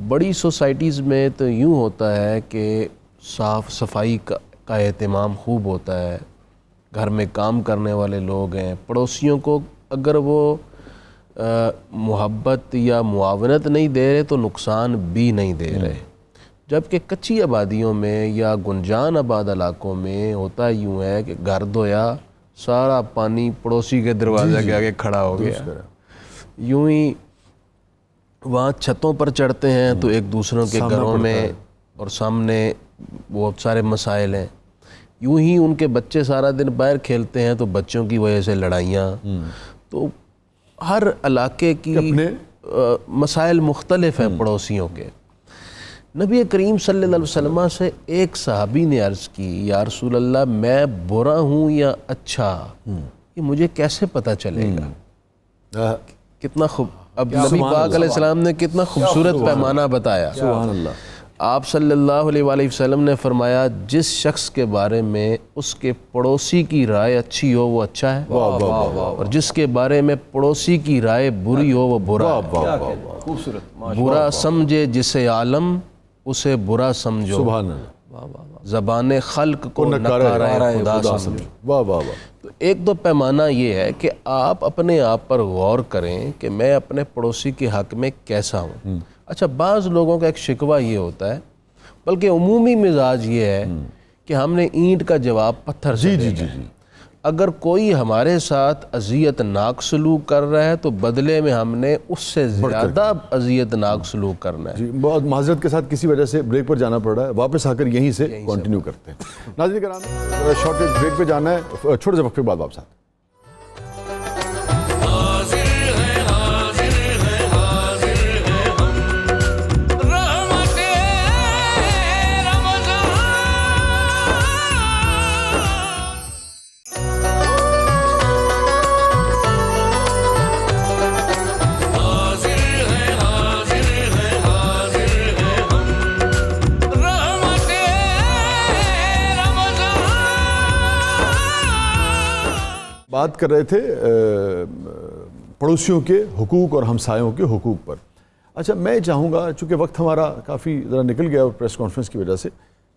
بڑی سوسائٹیز میں تو یوں ہوتا ہے کہ صاف صفائی کا اہتمام خوب ہوتا ہے، گھر میں کام کرنے والے لوگ ہیں، پڑوسیوں کو اگر وہ محبت یا معاونت نہیں دے رہے تو نقصان بھی نہیں دے رہے۔ جبکہ کچی آبادیوں میں یا گنجان آباد علاقوں میں ہوتا یوں ہے کہ گھر دھویا سارا پانی پڑوسی کے دروازے کے آگے کھڑا ہو گیا۔ یوں ہی وہاں چھتوں پر چڑھتے ہیں تو ایک دوسروں کے گھروں میں اور سامنے بہت سارے مسائل ہیں۔ یوں ہی ان کے بچے سارا دن باہر کھیلتے ہیں تو بچوں کی وجہ سے لڑائیاں۔ تو ہر علاقے کی مسائل مختلف ہیں پڑوسیوں کے۔ نبی کریم صلی اللہ علیہ وسلم سے ایک صحابی نے عرض کی، یا رسول اللہ میں برا ہوں یا اچھا، یہ مجھے کیسے پتہ چلے گا؟ کتنا اب نبی پاک علیہ السلام نے کتنا خوبصورت پیمانہ بتایا۔ سبحان اللہ۔ آپ صلی اللہ علیہ وآلہ وسلم نے فرمایا جس شخص کے بارے میں اس کے پڑوسی کی رائے اچھی ہو وہ اچھا ہے، اور جس کے بارے میں پڑوسی کی رائے بری ہو وہ برا ہے۔ برا سمجھے جسے عالم اسے برا سمجھو، سبحان اللہ۔ زبان خلق کو نکارہ خدا سمجھو۔ واہ واہ واہ۔ تو ایک دو پیمانہ یہ ہے کہ آپ اپنے آپ پر غور کریں کہ میں اپنے پڑوسی کے حق میں کیسا ہوں۔ اچھا، بعض لوگوں کا ایک شکوہ یہ ہوتا ہے، بلکہ عمومی مزاج یہ ہے کہ ہم نے اینٹ کا جواب پتھر سے دیا ہے۔ اگر کوئی ہمارے ساتھ اذیت ناک سلوک کر رہا ہے تو بدلے میں ہم نے اس سے زیادہ اذیت ناک سلوک کرنا ہے۔ جی، بہت معذرت کے ساتھ کسی وجہ سے بریک پر جانا پڑ رہا ہے، واپس آ کر یہیں سے کنٹینیو کرتے ہیں۔ ناظرین کرام، شارٹ بریک پہ جانا ہے، چھوٹے سے وقفے کے بعد واپس آتے ہیں۔ بات کر رہے تھے پڑوسیوں کے حقوق اور ہمسایوں کے حقوق پر۔ اچھا، میں چاہوں گا چونکہ وقت ہمارا کافی ذرا نکل گیا پریس کانفرنس کی وجہ سے،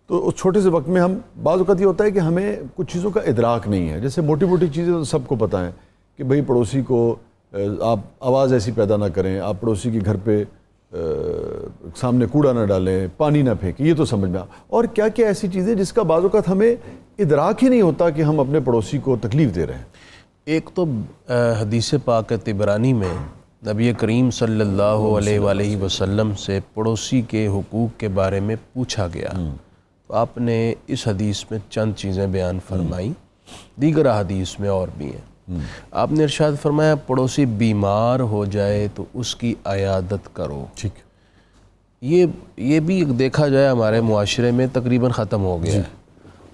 تو اس چھوٹے سے وقت میں ہم بعض اوقات یہ ہوتا ہے کہ ہمیں کچھ چیزوں کا ادراک نہیں ہے۔ جیسے موٹی موٹی چیزیں تو سب کو پتہ ہیں کہ بھئی پڑوسی کو آپ آواز ایسی پیدا نہ کریں، آپ پڑوسی کے گھر پہ سامنے کوڑا نہ ڈالیں، پانی نہ پھینکیں، یہ تو سمجھ میں اور کیا کیا ایسی چیزیں جس کا بعض اوقات ہمیں ادراک ہی نہیں ہوتا کہ ہم اپنے پڑوسی کو تکلیف دے رہے ہیں۔ ایک تو حدیث پاک طبرانی میں نبی کریم صلی اللہ علیہ وآلہ وسلم سے پڑوسی کے حقوق کے بارے میں پوچھا گیا، تو آپ نے اس حدیث میں چند چیزیں بیان فرمائیں۔ دیگر احادیث میں اور بھی ہیں. آپ نے ارشاد فرمایا پڑوسی بیمار ہو جائے تو اس کی عیادت کرو. ٹھیک. یہ بھی دیکھا جائے ہمارے معاشرے میں تقریباً ختم ہو گیا ہے.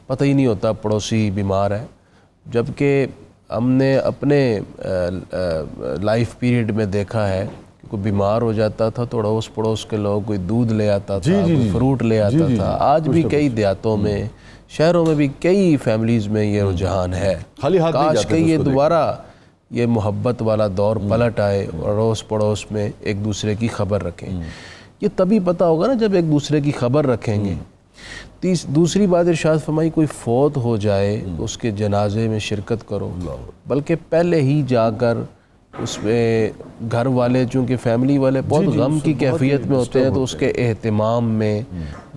پتہ ہی نہیں ہوتا پڑوسی بیمار ہے، جبکہ ہم نے اپنے لائف پیریڈ میں دیکھا ہے کہ کوئی بیمار ہو جاتا تھا تو اڑوس پڑوس کے لوگ کوئی دودھ لے آتا تھا، کوئی فروٹ لے آتا تھا. آج بھی کئی دیہاتوں میں، شہروں میں بھی کئی فیملیز میں یہ رجحان ہے. کاش کہ یہ دوبارہ یہ محبت والا دور پلٹ آئے اور اڑوس پڑوس میں ایک دوسرے کی خبر رکھیں. یہ تبھی پتہ ہوگا نا جب ایک دوسرے کی خبر رکھیں گے. دوسری بات ارشاد فرمائی کوئی فوت ہو جائے تو اس کے جنازے میں شرکت کرو، بلکہ پہلے ہی جا کر اس میں گھر والے چونکہ فیملی والے بہت غم کی کیفیت میں ہوتے ہیں تو اس کے اہتمام میں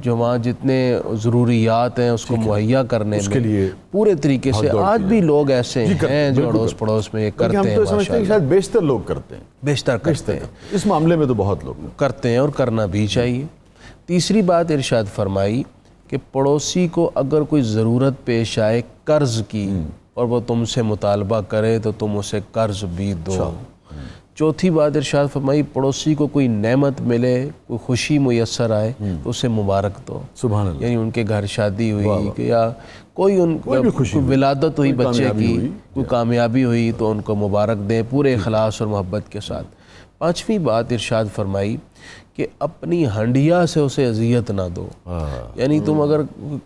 جو وہاں جتنے ضروریات ہیں اس کو مہیا کرنے میں پورے طریقے سے آج بھی لوگ ایسے ہیں جو اڑوس پڑوس میں یہ کرتے ہیں. ہم تو سمجھتے ہیں کہ شاید بیشتر لوگ کرتے ہیں، بیشتر کرتے ہیں اس معاملے میں تو بہت لوگ کرتے ہیں اور کرنا بھی چاہیے. تیسری بات ارشاد فرمائی کہ پڑوسی کو اگر کوئی ضرورت پیش آئے قرض کی اور وہ تم سے مطالبہ کرے تو تم اسے قرض بھی دو. چوتھی بات ارشاد فرمائی پڑوسی کو کوئی نعمت ملے، کوئی خوشی میسر آئے تو اسے مبارک دو. سبحان اللہ. یعنی ان کے گھر شادی ہوئی کہ یا کوئی ولادت ہوئی بچے کی، کوئی کامیابی ہوئی تو ان کو مبارک دیں پورے اخلاص اور محبت کے ساتھ. پانچویں بات ارشاد فرمائی کہ اپنی ہنڈیا سے اسے اذیت نہ دو. یعنی تم اگر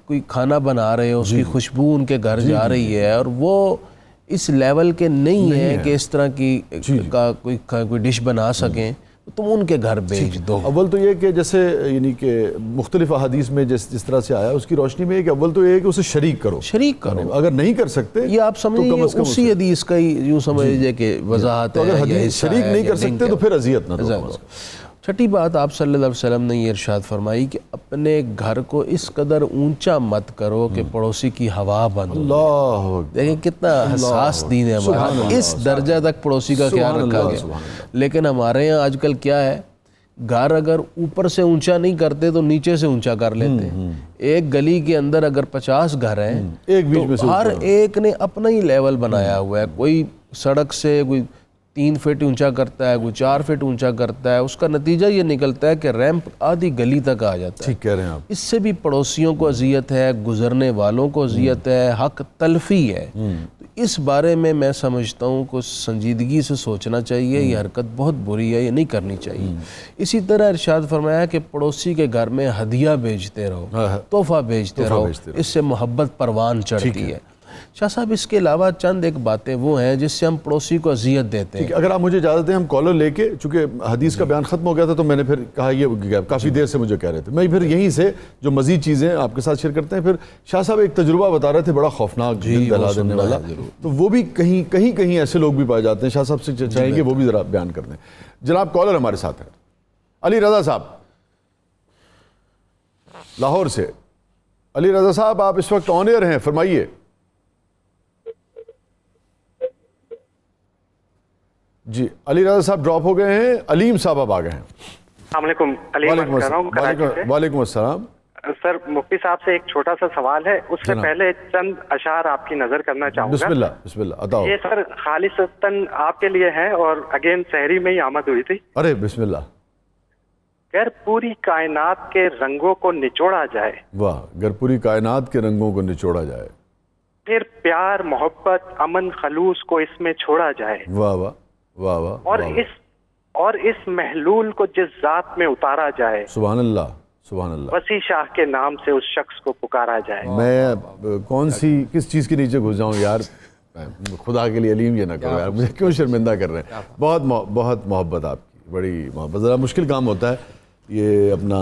کوئی کھانا بنا رہے ہو، اس کی خوشبو ان کے گھر جا رہی ہے اور وہ اس لیول کے نہیں ہے کہ اس طرح کی کوئی ڈش بنا سکیں تو تم ان کے گھر بھیج دو. اول تو یہ کہ جیسے یعنی کہ مختلف احادیث میں جس طرح سے آیا اس کی روشنی میں کہ اول تو یہ ہے کہ اسے شریک کرو. اگر نہیں کر سکتے یہ آپ سمجھیں اسی حدیث کا ہی یوں سمجھ لیجیے کہ وضاحت ہے. اگر حدیث شریک نہیں کر سکتے تو پھر اذیت نہ دو. چھٹی بات آپ صلی اللہ علیہ وسلم نے یہ ارشاد فرمائی کہ اپنے گھر کو اس قدر اونچا مت کرو کہ پڑوسی کی ہوا بند ہو. اللہ دیکھیں کتنا حساس دین ہے ہمارا، اس درجہ تک پڑوسی کا خیال رکھا گیا. لیکن ہمارے یہاں آج کل کیا ہے، گھر اگر اوپر سے اونچا نہیں کرتے تو نیچے سے اونچا کر لیتے ہیں. ایک گلی کے اندر اگر 50 گھر ہیں تو ہر ایک نے اپنا ہی لیول بنایا ہوا ہے. کوئی سڑک سے کوئی 3 فٹ اونچا کرتا ہے، کوئی 4 فٹ اونچا کرتا ہے. اس کا نتیجہ یہ نکلتا ہے کہ ریمپ آدھی گلی تک آ جاتا ہے. ٹھیک کہہ رہے ہیں آپ. اس سے بھی پڑوسیوں کو اذیت ہے، گزرنے والوں کو اذیت ہے، حق تلفی ہے. تو اس بارے میں سمجھتا ہوں کہ سنجیدگی سے سوچنا چاہیے. یہ حرکت بہت بری ہے، یہ نہیں کرنی چاہیے. اسی طرح ارشاد فرمایا کہ پڑوسی کے گھر میں ہدیہ بھیجتے رہو، تحفہ بھیجتے رہو، اس سے محبت پروان چڑھتی ہے. شاہ صاحب اس کے علاوہ چند ایک باتیں وہ ہیں جس سے ہم پڑوسی کو اذیت دیتے ہیں. اگر آپ مجھے اجازت دیں ہم کالر لے کے، چونکہ حدیث کا بیان ختم ہو گیا تھا تو میں نے پھر کہا یہ کافی دیر سے مجھے کہہ رہے تھے، میں پھر یہیں سے جو مزید چیزیں آپ کے ساتھ شیئر کرتے ہیں. پھر شاہ صاحب ایک تجربہ بتا رہے تھے بڑا خوفناک، دل دہلا دینے والا، تو وہ بھی کہیں ایسے لوگ بھی پائے جاتے ہیں. شاہ صاحب سے چاہیں گے وہ بھی ذرا بیان کر دیں. جناب کالر ہمارے ساتھ ہیں علی رضا صاحب لاہور سے. علی رضا صاحب آپ اس وقت آن ایئر ہیں، فرمائیے. جی علی رضا صاحب ڈراپ ہو گئے ہیں، علیم صاحب اب آ گئے ہیں. السلام علیکم. علیم کر رہا ہوں کراچی سے. وعلیکم السلام. سر مفتی صاحب سے ایک چھوٹا سا سوال ہے، اس سے پہلے چند اشعار آپ کی نظر کرنا چاہوں گا. بسم اللہ عطا ہو. یہ سر خالصتاً آپ کے لیے ہے اور اگین سحری میں ہی آمد ہوئی تھی. ارے بسم اللہ. گر پوری کائنات کے رنگوں کو نچوڑا جائے، واہ، گر پوری کائنات کے رنگوں کو نچوڑا جائے، پھر پیار محبت امن خلوص کو اس میں چھوڑا جائے، واہ واہ واہ واہ، اور اس محلول کو جس ذات میں اتارا جائے، سبحان اللہ سبحان اللہ، وسیع شاہ کے نام سے اس شخص کو پکارا جائے. میں کس چیز کے نیچے گھس جاؤں یار، خدا کے لیے علیم یہ نہ کرو یار، مجھے کیوں شرمندہ کر رہے ہیں. بہت محبت آپ کی، بڑی محبت. ذرا مشکل کام ہوتا ہے یہ اپنا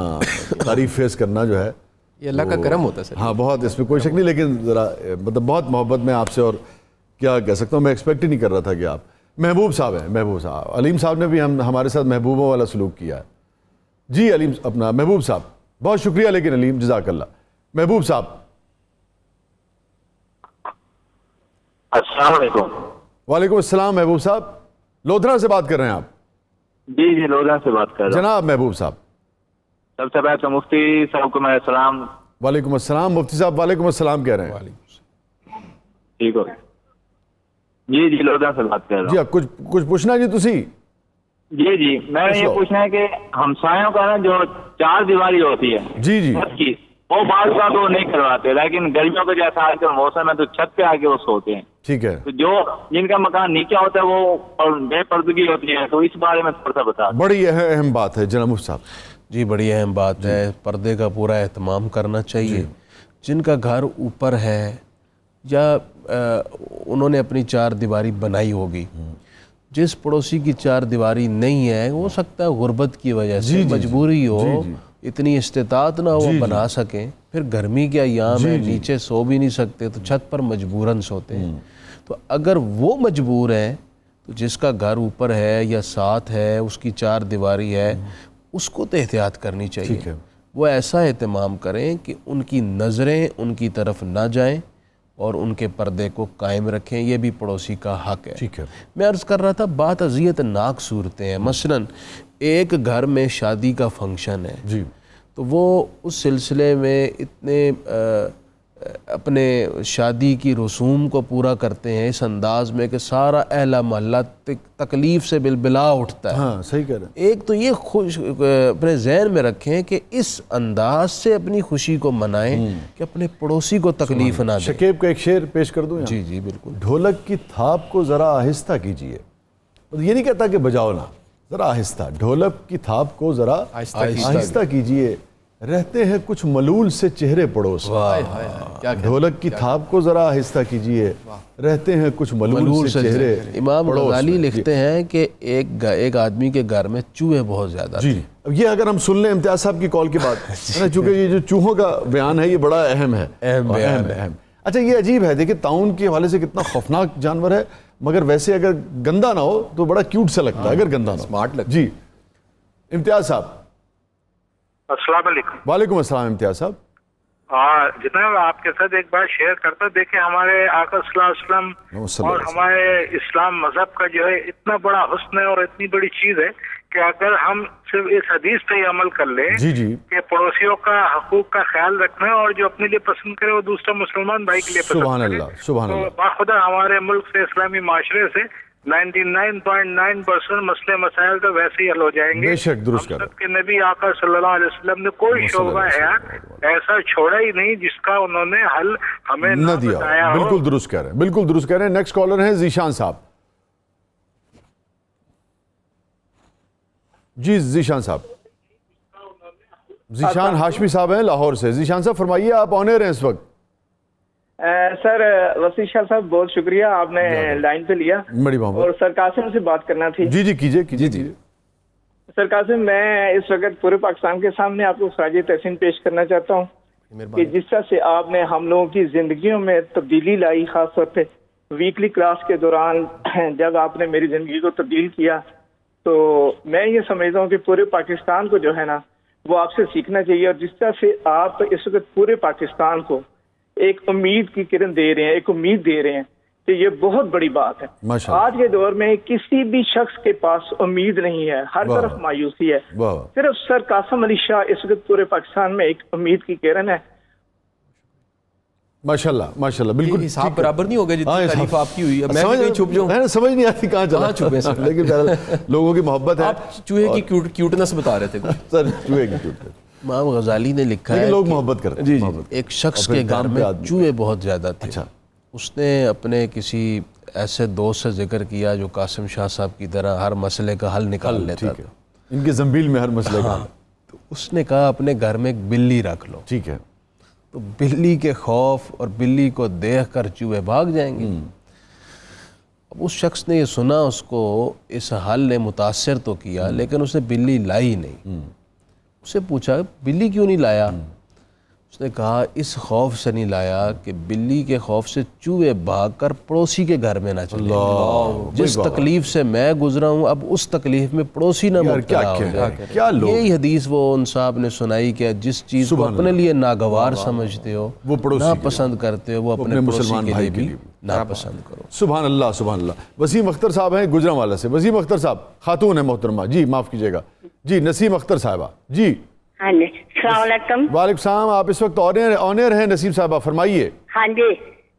تعریف فیس کرنا جو ہے، یہ اللہ کا کرم ہوتا ہے سر. ہاں بہت، اس میں کوئی شک نہیں، لیکن ذرا مطلب بہت محبت میں آپ سے، اور کیا کہہ سکتا ہوں، میں ایکسپیکٹ ہی نہیں کر رہا تھا کہ آپ محبوب صاحب ہیں. محبوب صاحب، علیم صاحب نے بھی ہمارے ساتھ محبوبوں والا سلوک کیا ہے. جی علیم اپنا محبوب صاحب، بہت شکریہ. لیکن علیم جزاک اللہ. محبوب صاحب السلام علیکم. وعلیکم السلام. محبوب صاحب لودھرا سے بات کر رہے ہیں آپ؟ جی لودھرا سے بات کر رہا ہوں. جناب محبوب صاحب، سب سے پہلے تو مفتی صاحب کو میرا سلام. وعلیکم السلام. مفتی صاحب وعلیکم السلام کہہ رہے ہیں. ٹھیک ہو جی جی لودھا سے بات کر رہا جی ہوں. کچھ پوچھنا جی تسی؟ جی جی میں نے یہ پوچھنا ہے کہ ہمسایوں کا نا جو چار دیواری ہوتی ہے جی جی چھت کی، وہ بعض کا تو نہیں کرواتے، لیکن گرمیوں کا جیسا آج کل موسم ہے تو چھت پہ آ کے وہ سوتے ہیں. ٹھیک ہے. تو جو جن کا مکان نیچے ہوتا ہے وہ بے پردگی ہوتی ہے، تو اس بارے میں تھوڑا سا بتا دیں. بڑی اہم بات ہے جناب مفتی صاحب. جی بڑی اہم بات ہے، پردے کا پورا اہتمام کرنا چاہیے. جن کا گھر اوپر ہے یا انہوں نے اپنی چار دیواری بنائی ہوگی، جس پڑوسی کی چار دیواری نہیں ہے ہو سکتا ہے غربت کی وجہ سے مجبوری ہو، اتنی استطاعت نہ ہو وہ بنا سکیں، پھر گرمی کے ایام ہے نیچے سو بھی نہیں سکتے تو چھت پر مجبوراً سوتے ہیں. تو اگر وہ مجبور ہیں تو جس کا گھر اوپر ہے یا ساتھ ہے اس کی چار دیواری ہے اس کو تو احتیاط کرنی چاہیے. وہ ایسا اہتمام کریں کہ ان کی نظریں ان کی طرف نہ جائیں اور ان کے پردے کو قائم رکھیں. یہ بھی پڑوسی کا حق ہے. ٹھیک ہے. میں عرض کر رہا تھا بات اذیت ناک صورتیں ہیں. مثلا ایک گھر میں شادی کا فنکشن ہے جی تو وہ اس سلسلے میں اتنے اپنے شادی کی رسوم کو پورا کرتے ہیں اس انداز میں کہ سارا اہل محلہ تکلیف سے بلبلا اٹھتا ہے. ہاں صحیح کہہ رہے ہیں. ایک تو یہ اپنے ذہن میں رکھیں کہ اس انداز سے اپنی خوشی کو منائیں کہ اپنے پڑوسی کو تکلیف نہ دیں. شکیب کا ایک شعر پیش کر دوں. جی جی بالکل. ڈھولک کی تھاپ کو ذرا آہستہ کیجئے. یہ نہیں کہتا کہ بجاؤ نہ، ذرا آہستہ. ڈھولک کی تھاپ کو ذرا آہستہ کیجئے، رہتے ہیں کچھ ملول سے چہرے پڑوس. ڈھولک کی تھاپ کو ذرا آہستہ کیجئے، رہتے ہیں کچھ ملول سے چہرے. امام غزالی لکھتے ہیں کہ ایک آدمی کے گھر میں چوہے بہت زیادہ تھے. جی اب یہ اگر ہم سن لیں امتیاز صاحب کی کال کے بعد، چونکہ یہ جو چوہوں کا بیان ہے یہ بڑا اہم ہے. اہم. اچھا یہ عجیب ہے، دیکھیں تعاون کے حوالے سے کتنا خوفناک جانور ہے، مگر ویسے اگر گندا نہ ہو تو بڑا کیوٹ سا لگتا ہے اگر گندا نہ ہو. اسمارٹ لگتا ہے. جی امتیاز صاحب. السلام علیکم. وعلیکم السلام امتیاز صاحب. جناب آپ کے ساتھ ایک بات شیئر کرتا. دیکھیں ہمارے آقا صلی اللہ علیہ وسلم اور ہمارے اسلام مذہب کا جو ہے اتنا بڑا حسن ہے اور اتنی بڑی چیز ہے کہ اگر ہم صرف اس حدیث پہ ہی عمل کر لیں کہ پڑوسیوں کا حقوق کا خیال رکھنا ہے اور جو اپنے لیے پسند کرے وہ دوسرا مسلمان بھائی کے لیے پسند سبحان کرے. اللہ سبحان اللہ. باخدا ہمارے ملک سے اسلامی معاشرے سے 99.9% مسئلے مسائل تو ویسے ہی حل ہو جائیں گے. بے شک درست کر. کہ نبی آقا صلی اللہ علیہ وسلم نے کوئی شعبہ ایسا چھوڑا ہی نہیں جس کا انہوں نے حل ہمیں نہ بتایا ہو. بالکل درست کہہ رہے ہیں، بالکل درست کہہ رہے ہیں. نیکسٹ کالر ہیں ذیشان صاحب. جی ذیشان صاحب. ذیشان ہاشمی صاحب ہیں لاہور سے. ذیشان صاحب فرمائیے، آپ آن ایئر ہیں اس وقت. سر وسیع شاہ صاحب بہت شکریہ آپ نے لائن پہ لیا. بڑی محبت. اور سر قاسم سے بات کرنا تھی. جی کیجیے. سر قاسم میں اس وقت پورے پاکستان کے سامنے آپ کو خراج تحسین پیش کرنا چاہتا ہوں کہ جس طرح سے آپ نے ہم لوگوں کی زندگیوں میں تبدیلی لائی، خاص طور پہ ویکلی کلاس کے دوران جب آپ نے میری زندگی کو تبدیل کیا، تو میں یہ سمجھتا ہوں کہ پورے پاکستان کو جو ہے نا وہ آپ سے سیکھنا چاہیے. اور جس طرح سے آپ اس وقت پورے پاکستان کو ایک امید کی کرن دے رہے ہیں، ایک امید دے رہے ہیں، کہ یہ بہت بڑی بات ہے. آج کے دور میں کسی بھی شخص کے پاس امید نہیں ہے، ہر طرف مایوسی ہے. صرف سر قاسم علی شاہ اس وقت پورے پاکستان میں ایک امید کی کرن ہے. ماشاءاللہ بالکل. حساب برابر نہیں ہو گیا جتنی تعریف آپ کی ہوئی. میں بھی کہیں چھپ جاؤں، سمجھ نہیں آتی کہاں چلا چھپے سر. لیکن لوگوں کی محبت ہے. آپ چوہے کی کیوٹنس بتا رہے تھے. سر چوہے کی کیوٹنس امام غزالی نے لکھا ہے لوگ محبت کرتے ہیں. ایک شخص کے گھر میں چوہے بہت زیادہ تھے. اس نے اپنے کسی ایسے دوست سے ذکر کیا جو قاسم شاہ صاحب کی طرح ہر مسئلے کا حل نکال لیتا تھا. ان کے زنبیل میں ہر مسئلے کا. تو اس نے کہا اپنے گھر میں ایک بلی رکھ لو. ٹھیک ہے. تو بلی کے خوف اور بلی کو دیکھ کر چوہے بھاگ جائیں گے. اب اس شخص نے یہ سنا، اس کو اس حل نے متاثر تو کیا لیکن اس نے بلی لائی نہیں. اسے پوچھا بلی کیوں نہیں لایا؟ اس نے کہا اس خوف سے نہیں لایا کہ بلی کے خوف سے چوہے بھاگ کر پڑوسی کے گھر میں نہ چلے. جس تکلیف سے میں گزرا ہوں اب اس تکلیف میں پڑوسی نہ مبتلا ہو جائے. یہی حدیث وہ ان صاحب نے سنائی کہ جس چیز کو اپنے لیے ناگوار سمجھتے ہو، ناپسند کرتے ہو، وہ اپنے مسلمان بھائی کے لیے ناپسند کرو. سبحان اللہ سبحان اللہ. وسیم اختر صاحب ہیں گجرانوالہ سے. وسیم اختر صاحب خاتون ہے محترمہ. جی معاف کیجیے گا. جی نسیم اختر صاحبہ. جی ہاں جی السلام علیکم. وعلیکم السلام. آپ اس وقت آن ایئر ہیں نسیم صاحبہ، فرمائیے. ہاں جی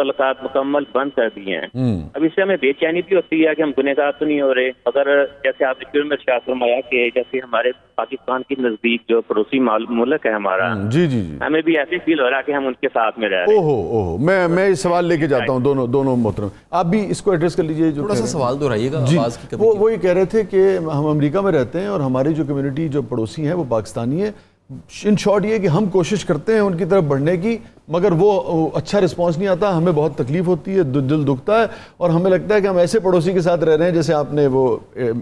تعلقات مکمل بند کر دیے ہیں. اب اس سے ہمیں بے چینی بھی ہوتی ہے کہ ہم گنہگار تو نہیں ہو رہے. اگر جیسے آپ نے شروع میں ارشاد فرمایا کہ جیسے ہمارے پاکستان کے نزدیک جو پڑوسی ملک ہے ہمارا, جی جی جی, ہمیں بھی ایسے فیل ہو رہا ہے کہ ہم ان کے ساتھ میں رہ رہے ہیں. اوہو میں یہ سوال لے کے جاتا ہوں دونوں محترم, آپ بھی اس کو ایڈریس کر لیجئے. جو تھوڑا سا سوال دہرائیے گا. جی, آواز کی کمی. وہ یہ کہہ رہے تھے کہ ہم امریکہ میں رہتے ہیں اور ہماری جو کمیونٹی جو پڑوسی ہیں وہ پاکستانی ہے. ان شارٹ یہ کہ ہم کوشش کرتے ہیں ان کی طرف بڑھنے کی, مگر وہ اچھا رسپانس نہیں آتا, ہمیں بہت تکلیف ہوتی ہے, دل دکھتا ہے, اور ہمیں لگتا ہے کہ ہم ایسے پڑوسی کے ساتھ رہ رہے ہیں جیسے آپ نے وہ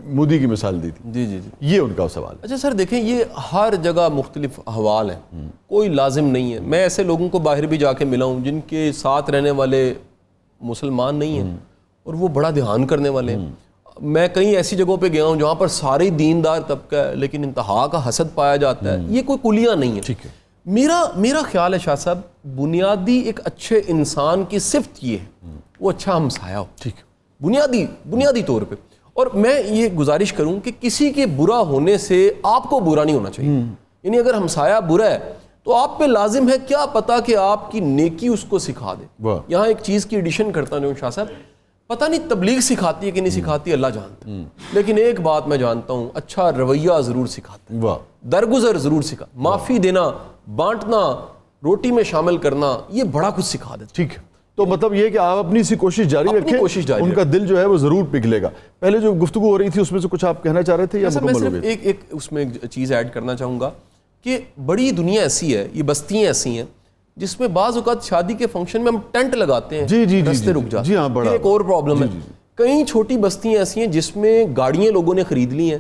مودی کی مثال دی تھی. جی جی جی, یہ ان کا سوال ہے. اچھا سر دیکھیں, یہ ہر جگہ مختلف احوال ہیں, کوئی لازم نہیں ہے. میں ایسے لوگوں کو باہر بھی جا کے ملا ہوں جن کے ساتھ رہنے والے مسلمان نہیں ہیں اور وہ بڑا دھیان کرنے والے ہیں. میں کئی ایسی جگہوں پہ گیا ہوں جہاں پر سارے دیندار طبقہ ہے لیکن انتہا کا حسد پایا جاتا ہے. یہ کوئی کلیہ نہیں ہے. ٹھیک ہے, میرا خیال ہے شاہ صاحب, بنیادی ایک اچھے انسان کی صفت یہ ہے وہ اچھا ہمسایہ ہو. ٹھیک ہے, بنیادی طور پہ. اور میں یہ گزارش کروں کہ کسی کے برا ہونے سے آپ کو برا نہیں ہونا چاہیے. یعنی اگر ہمسایہ برا ہے تو آپ پہ لازم ہے کیا پتا کہ آپ کی نیکی اس کو سکھا دے. یہاں ایک چیز کی ایڈیشن کرتا ہوں شاہ صاحب, پتہ نہیں تبلیغ سکھاتی ہے کہ نہیں سکھاتی, اللہ جانتا ہے, لیکن ایک بات میں جانتا ہوں, اچھا رویہ ضرور سکھاتا ہے, درگزر ضرور سکھا, معافی دینا, بانٹنا, روٹی میں شامل کرنا, یہ بڑا کچھ سکھا دیتا. ٹھیک ہے, تو مطلب یہ کہ آپ اپنی سی کوشش جاری رکھیں, ان کا دل جو ہے وہ ضرور پگھلے گا. پہلے جو گفتگو ہو رہی تھی اس میں سے کچھ آپ کہنا چاہ رہے تھے یا مکمل ہو گئے؟ ایک اس میں چیز ایڈ کرنا چاہوں گا کہ بڑی دنیا ایسی ہے, یہ بستیاں ایسی ہیں جس میں بعض اوقات شادی کے فنکشن میں ہم ٹینٹ لگاتے ہیں, رستے رک جاتے ہیں. یہ ایک اور پرابلم ہے. کئی چھوٹی بستیاں ایسی ہیں جس میں گاڑیاں لوگوں نے خرید لی ہیں,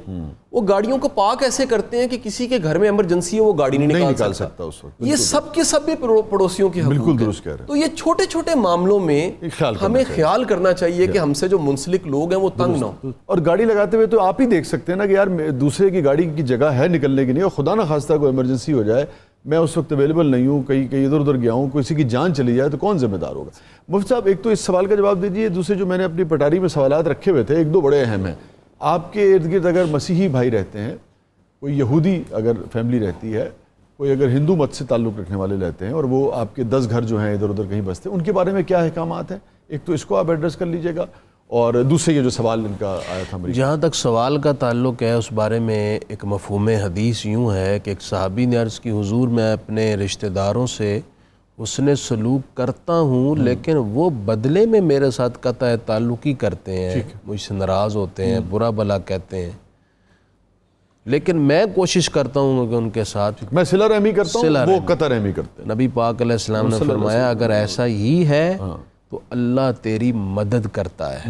وہ گاڑیوں کو پاک ایسے کرتے ہیں کہ کسی کے گھر میں ایمرجنسی ہے وہ گاڑی نہیں نکال سکتا اس وقت. یہ سب کے سب پڑوسیوں کے بالکل درست کہہ رہے ہیں. تو یہ چھوٹے چھوٹے معاملوں میں ہمیں خیال کرنا چاہیے کہ ہم سے جو منسلک لوگ ہیں وہ تنگ نہ ہوں. اور گاڑی لگاتے ہوئے تو آپ ہی دیکھ سکتے ہیں نا کہ یار دوسرے کی گاڑی کی جگہ ہے نکلنے کی نہیں, اور خدا نہ خواستہ کوئی ایمرجنسی ہو جائے, میں اس وقت اویلیبل نہیں ہوں, کہیں ادھر ادھر گیا ہوں, کسی کی جان چلی جائے تو کون ذمہ دار ہوگا؟ مفتی صاحب ایک تو اس سوال کا جواب دیجیے. دوسرے جو میں نے اپنی پٹاری میں سوالات رکھے ہوئے تھے, ایک دو بڑے اہم ہیں. آپ کے ارد گرد اگر مسیحی بھائی رہتے ہیں, کوئی یہودی اگر فیملی رہتی ہے, کوئی اگر ہندو مت سے تعلق رکھنے والے رہتے ہیں, اور وہ آپ کے 10 گھر جو ہیں ادھر ادھر کہیں بستے ہیں, ان کے بارے میں کیا احکامات ہیں؟ ایک تو اس کو آپ ایڈریس کر لیجئے گا, اور دوسرے یہ جو سوال ان کا آیا تھا. جہاں تک سوال کا تعلق ہے اس بارے میں ایک مفہوم حدیث یوں ہے کہ ایک صحابی نے عرض کی, حضور میں اپنے رشتہ داروں سے حسن سلوک کرتا ہوں لیکن وہ بدلے میں میرے ساتھ قطع تعلقی کرتے ہیں, مجھ سے ناراض ہوتے ہیں, برا بھلا کہتے ہیں, لیکن میں کوشش کرتا ہوں کہ ان کے ساتھ میں صلہ رحمی کرتا ہوں, وہ قطع رحمی کرتے ہیں. نبی پاک علیہ السلام نے فرمایا اگر ایسا ہی ہے تو اللہ تیری مدد کرتا ہے.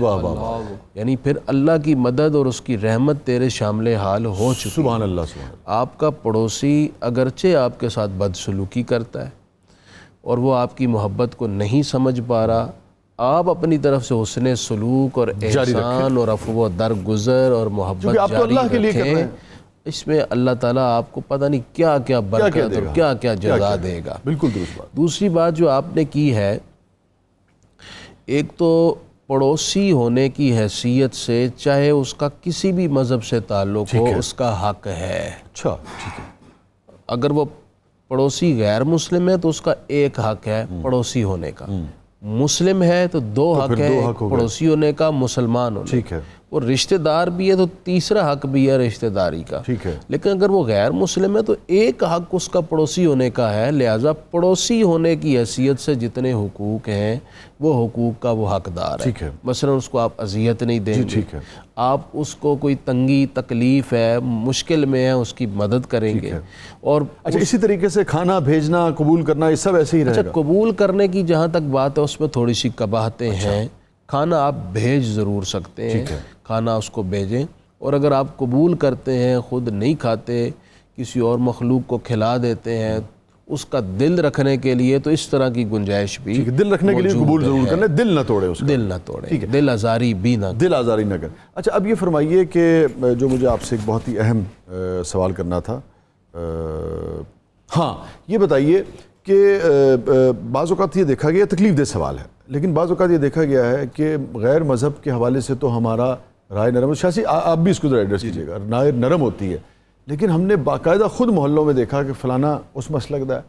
یعنی پھر اللہ کی مدد اور اس کی رحمت تیرے شامل حال ہو چکی. سبحان اللہ, سبحان اللہ. آپ کا پڑوسی اگرچہ آپ کے ساتھ بدسلوکی کرتا ہے اور وہ آپ کی محبت کو نہیں سمجھ پا رہا, آپ اپنی طرف سے حسن سلوک اور احسان اور عفو و درگزر اور محبت جاری رکھیں. اس میں اللہ تعالیٰ آپ کو پتہ نہیں کیا کیا برکت اور کیا کیا جزا دے گا. بالکل درست بات. دوسری بات جو آپ نے کی ہے, ایک تو پڑوسی ہونے کی حیثیت سے چاہے اس کا کسی بھی مذہب سے تعلق ہو اس کا حق ہے. اچھا ٹھیک ہے. اگر وہ پڑوسی غیر مسلم ہے تو اس کا ایک حق ہے پڑوسی ہونے کا, مسلم ہے تو 2 حق ہے, پڑوسی ہونے کا, مسلمان ہونے کا. ٹھیک ہے. وہ رشتہ دار بھی ہے تو تیسرا حق بھی ہے رشتہ داری کا. ٹھیک ہے. لیکن اگر وہ غیر مسلم ہے تو ایک حق اس کا پڑوسی ہونے کا ہے, لہٰذا پڑوسی ہونے کی حیثیت سے جتنے حقوق ہیں وہ حقوق کا وہ حقدار ہے. مثلا اس کو آپ اذیت نہیں دیں گے, آپ اس کو کوئی تنگی تکلیف ہے, مشکل میں ہے, اس کی مدد کریں گے. اور اچھا اسی طریقے سے کھانا بھیجنا, قبول کرنا, یہ سب ایسے ہی رہے گا. اچھا قبول کرنے کی جہاں تک بات ہے اس میں تھوڑی سی قباحتیں ہیں. کھانا آپ بھیج ضرور سکتے ہیں, کھانا اس کو بھیجیں, اور اگر آپ قبول کرتے ہیں, خود نہیں کھاتے, کسی اور مخلوق کو کھلا دیتے ہیں, اس کا دل رکھنے کے لیے تو اس طرح کی گنجائش بھی دل رکھنے کے لیے قبول ضرور کرنا, دل نہ توڑے, اس کا دل نہ توڑے, دل آزاری بھی نہ دل آزاری نہ کریں. اچھا اب یہ فرمائیے کہ جو مجھے آپ سے ایک بہت ہی اہم سوال کرنا تھا, ہاں یہ بتائیے کہ بعض اوقات یہ دیکھا گیا, تکلیف دہ سوال ہے, لیکن بعض اوقات یہ دیکھا گیا ہے کہ غیر مذہب کے حوالے سے تو ہمارا رائے نرم, شاسی آپ بھی اس کو ذرا ایڈریس کیجیے گا, رائے نرم ہوتی ہے, لیکن ہم نے باقاعدہ خود محلوں میں دیکھا کہ فلانا اس مسلک دا ہے,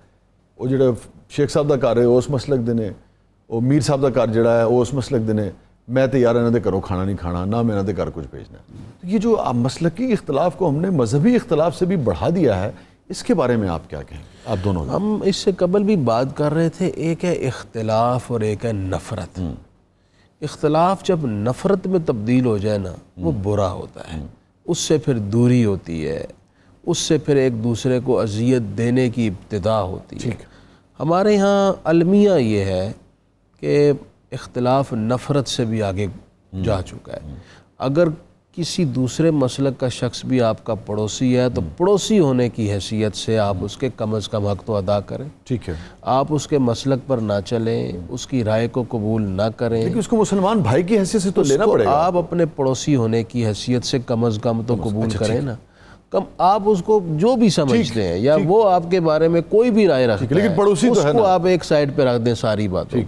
وہ جڑے شیخ صاحب دا کر رہے ہو اس مسلک دے نے, وہ میر صاحب کا گھر جڑا ہے وہ اس مسلک دے نے میں تو یار انہوں دے گھروں کھانا نہیں کھانا نہ میں انہوں دے گھر کچھ بھیجنا ہے. تو یہ جو مسلکی اختلاف کو ہم نے مذہبی اختلاف سے بھی بڑھا دیا ہے, اس کے بارے میں آپ کیا کہیں آپ دونوں؟ ہم اس سے قبل بھی بات کر رہے تھے, ایک ہے اختلاف اور ایک ہے نفرت. اختلاف جب نفرت میں تبدیل ہو جائے نا وہ برا ہوتا ہے, اس سے پھر دوری ہوتی ہے, اس سے پھر ایک دوسرے کو اذیت دینے کی ابتدا ہوتی ہے. ہمارے ہاں المیہ یہ ہے کہ اختلاف نفرت سے بھی آگے جا چکا ہے. اگر کسی دوسرے مسلک کا شخص بھی آپ کا پڑوسی ہے تو پڑوسی ہونے کی حیثیت سے آپ اس کے کم از کم حق تو ادا کریں. ٹھیک ہے, آپ اس کے مسلک پر نہ چلیں, اس کی رائے کو قبول نہ کریں, لیکن اس کو مسلمان بھائی کی حیثیت سے تو لینا پڑے گا. آپ اپنے پڑوسی ہونے کی حیثیت سے کم از کم تو قبول کریں نا. کم آپ اس کو جو بھی سمجھتے ہیں یا وہ آپ کے بارے میں کوئی بھی رائے رکھتا ہے, لیکن پڑوسی اس کو آپ ایک سائڈ پہ رکھ دیں ساری باتوں.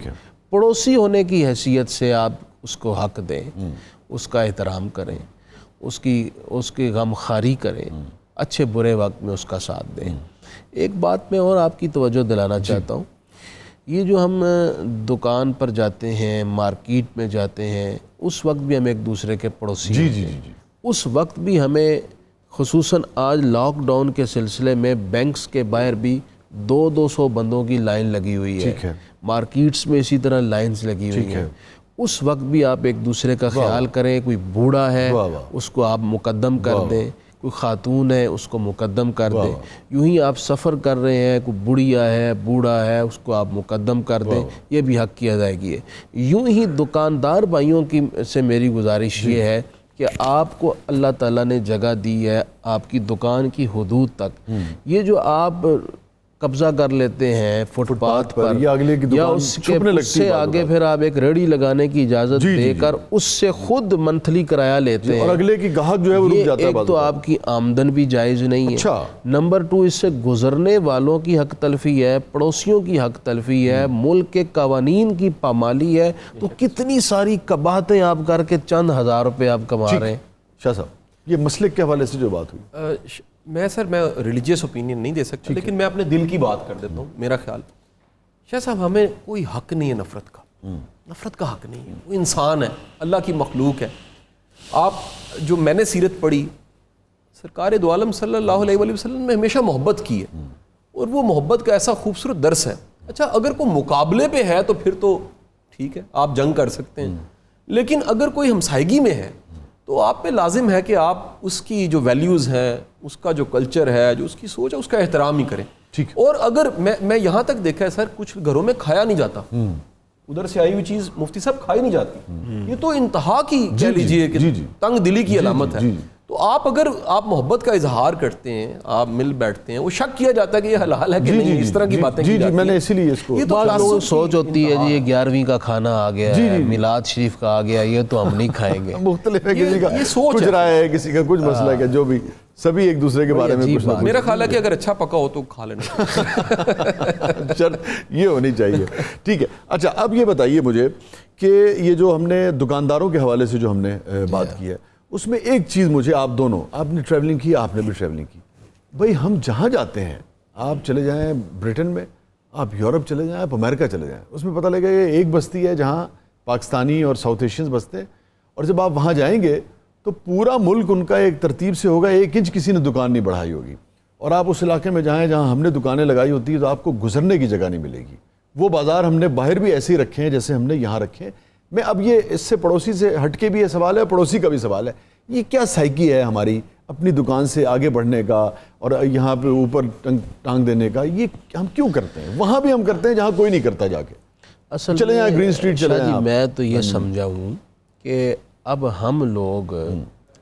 پڑوسی ہونے کی حیثیت سے آپ اس کو حق دیں, اس کا احترام کریں, اس کی غم خواری کریں, اچھے برے وقت میں اس کا ساتھ دیں. ایک بات میں اور آپ کی توجہ دلانا چاہتا ہوں, یہ جو ہم دکان پر جاتے ہیں, مارکیٹ میں جاتے ہیں, اس وقت بھی ہم ایک دوسرے کے پڑوسی ہوتے ہیں. اس وقت بھی ہمیں خصوصاً آج لاک ڈاؤن کے سلسلے میں بینکس کے باہر بھی 200 بندوں کی لائن لگی ہوئی ہے, مارکیٹس میں اسی طرح لائنز لگی ہوئی ہیں. اس وقت بھی آپ ایک دوسرے کا خیال کریں. کوئی بوڑھا ہے اس کو آپ مقدم کر دیں, کوئی خاتون ہے اس کو مقدم کر دیں. یوں ہی آپ سفر کر رہے ہیں, کوئی بڑھیا ہے بوڑھا ہے اس کو آپ مقدم کر دیں, یہ بھی حق کی ادائیگی ہے. یوں ہی دکاندار بھائیوں کی سے میری گزارش یہ ہے کہ آپ کو اللہ تعالیٰ نے جگہ دی ہے آپ کی دکان کی حدود تک. یہ جو آپ قبضہ کر لیتے ہیں فٹ پاتھ پر یا اس سے آگے پھر آپ ایک ریڑھی لگانے کی اجازت دے کر اس سے خود منتھلی کرایہ لیتے ہیں, اور اگلے کی گاہک جو ہے وہ رک جاتا ہے. ایک تو آپ کی آمدن بھی جائز نہیں ہے. نمبر 2, اس سے گزرنے والوں کی حق تلفی ہے, پڑوسیوں کی حق تلفی ہے, ملک کے قوانین کی پامالی ہے. تو کتنی ساری قباحتیں آپ کر کے چند ہزار روپے آپ کما رہے ہیں. شاہ صاحب یہ مسلک کے حوالے سے جو بات ہوئی, میں ریلیجیس اوپینین نہیں دے سکتا, لیکن میں اپنے دل کی بات کر دیتا ہوں. میرا خیال شاہ صاحب ہمیں کوئی حق نہیں ہے نفرت کا, نفرت کا حق نہیں ہے. وہ انسان ہے, اللہ کی مخلوق ہے. آپ جو میں نے سیرت پڑھی, سرکار دو عالم صلی اللہ علیہ وآلہ وسلم نے ہمیشہ محبت کی ہے, اور وہ محبت کا ایسا خوبصورت درس ہے. اچھا اگر کوئی مقابلے پہ ہے تو پھر تو ٹھیک ہے, آپ جنگ کر سکتے ہیں, لیکن اگر کوئی ہمسائیگی میں ہے تو آپ پہ لازم ہے کہ آپ اس کی جو ویلیوز ہیں, اس کا جو کلچر ہے, جو اس کی سوچ ہے, اس کا احترام ہی کریں. اور اگر میں یہاں تک دیکھا ہے سر, کچھ گھروں میں کھایا نہیں جاتا, ادھر سے آئی ہوئی چیز مفتی صاحب کھائی نہیں جاتی. یہ تو انتہا کی کہہ لیجئے کہ تنگ دلی کی علامت ہے. تو آپ اگر آپ محبت کا اظہار کرتے ہیں, آپ مل بیٹھتے ہیں, وہ شک کیا جاتا ہے کہ یہ حلال ہے کہ نہیں, اس طرح کی باتیں کی جاتی ہیں. میں نے اسی لیے اس کو, یہ تو لوگوں سوچ ہوتی ہے جی یہ 11ویں کا کھانا آ گیا ہے, میلاد شریف کا آ گیا, یہ تو ہم نہیں کھائیں گے. مختلف ہے, کسی کا کچھ رائے ہے, کسی کا کچھ مسئلہ ہے, جو بھی سبھی ایک دوسرے کے بارے میں کچھ. میرا خیال ہے کہ اگر اچھا پکا ہو تو کھا لینا, شرط یہ ہونی چاہیے. ٹھیک ہے. اچھا اب یہ بتائیے مجھے کہ یہ جو ہم نے دکانداروں کے حوالے سے جو ہم نے بات کی ہے, اس میں ایک چیز مجھے, آپ دونوں, آپ نے ٹریولنگ کی, آپ نے بھی ٹریولنگ کی بھائی, ہم جہاں جاتے ہیں, آپ چلے جائیں برٹن میں, آپ یورپ چلے جائیں, آپ امریکہ چلے جائیں, اس میں پتہ لگے کہ ایک بستی ہے جہاں پاکستانی اور ساؤتھ ایشینز بستے ہیں, اور جب آپ وہاں جائیں گے تو پورا ملک ان کا ایک ترتیب سے ہوگا, 1 انچ کسی نے دکان نہیں بڑھائی ہوگی. اور آپ اس علاقے میں جائیں جہاں ہم نے دکانیں لگائی ہوتی ہیں تو آپ کو گزرنے کی جگہ نہیں ملے گی. وہ بازار ہم نے باہر بھی ایسے ہی رکھے ہیں جیسے ہم نے یہاں رکھے ہیں. میں اب یہ اس سے پڑوسی سے ہٹ کے بھی یہ سوال ہے, پڑوسی کا بھی سوال ہے, یہ کیا سائیکی ہے ہماری اپنی دکان سے آگے بڑھنے کا اور یہاں پہ اوپر ٹانگ دینے کا, یہ ہم کیوں کرتے ہیں؟ وہاں بھی ہم کرتے ہیں جہاں کوئی نہیں کرتا جا کے. اصل چلے جائیں گرین اسٹریٹ چلے جائیں. میں تو یہ سمجھا ہوں کہ اب ہم لوگ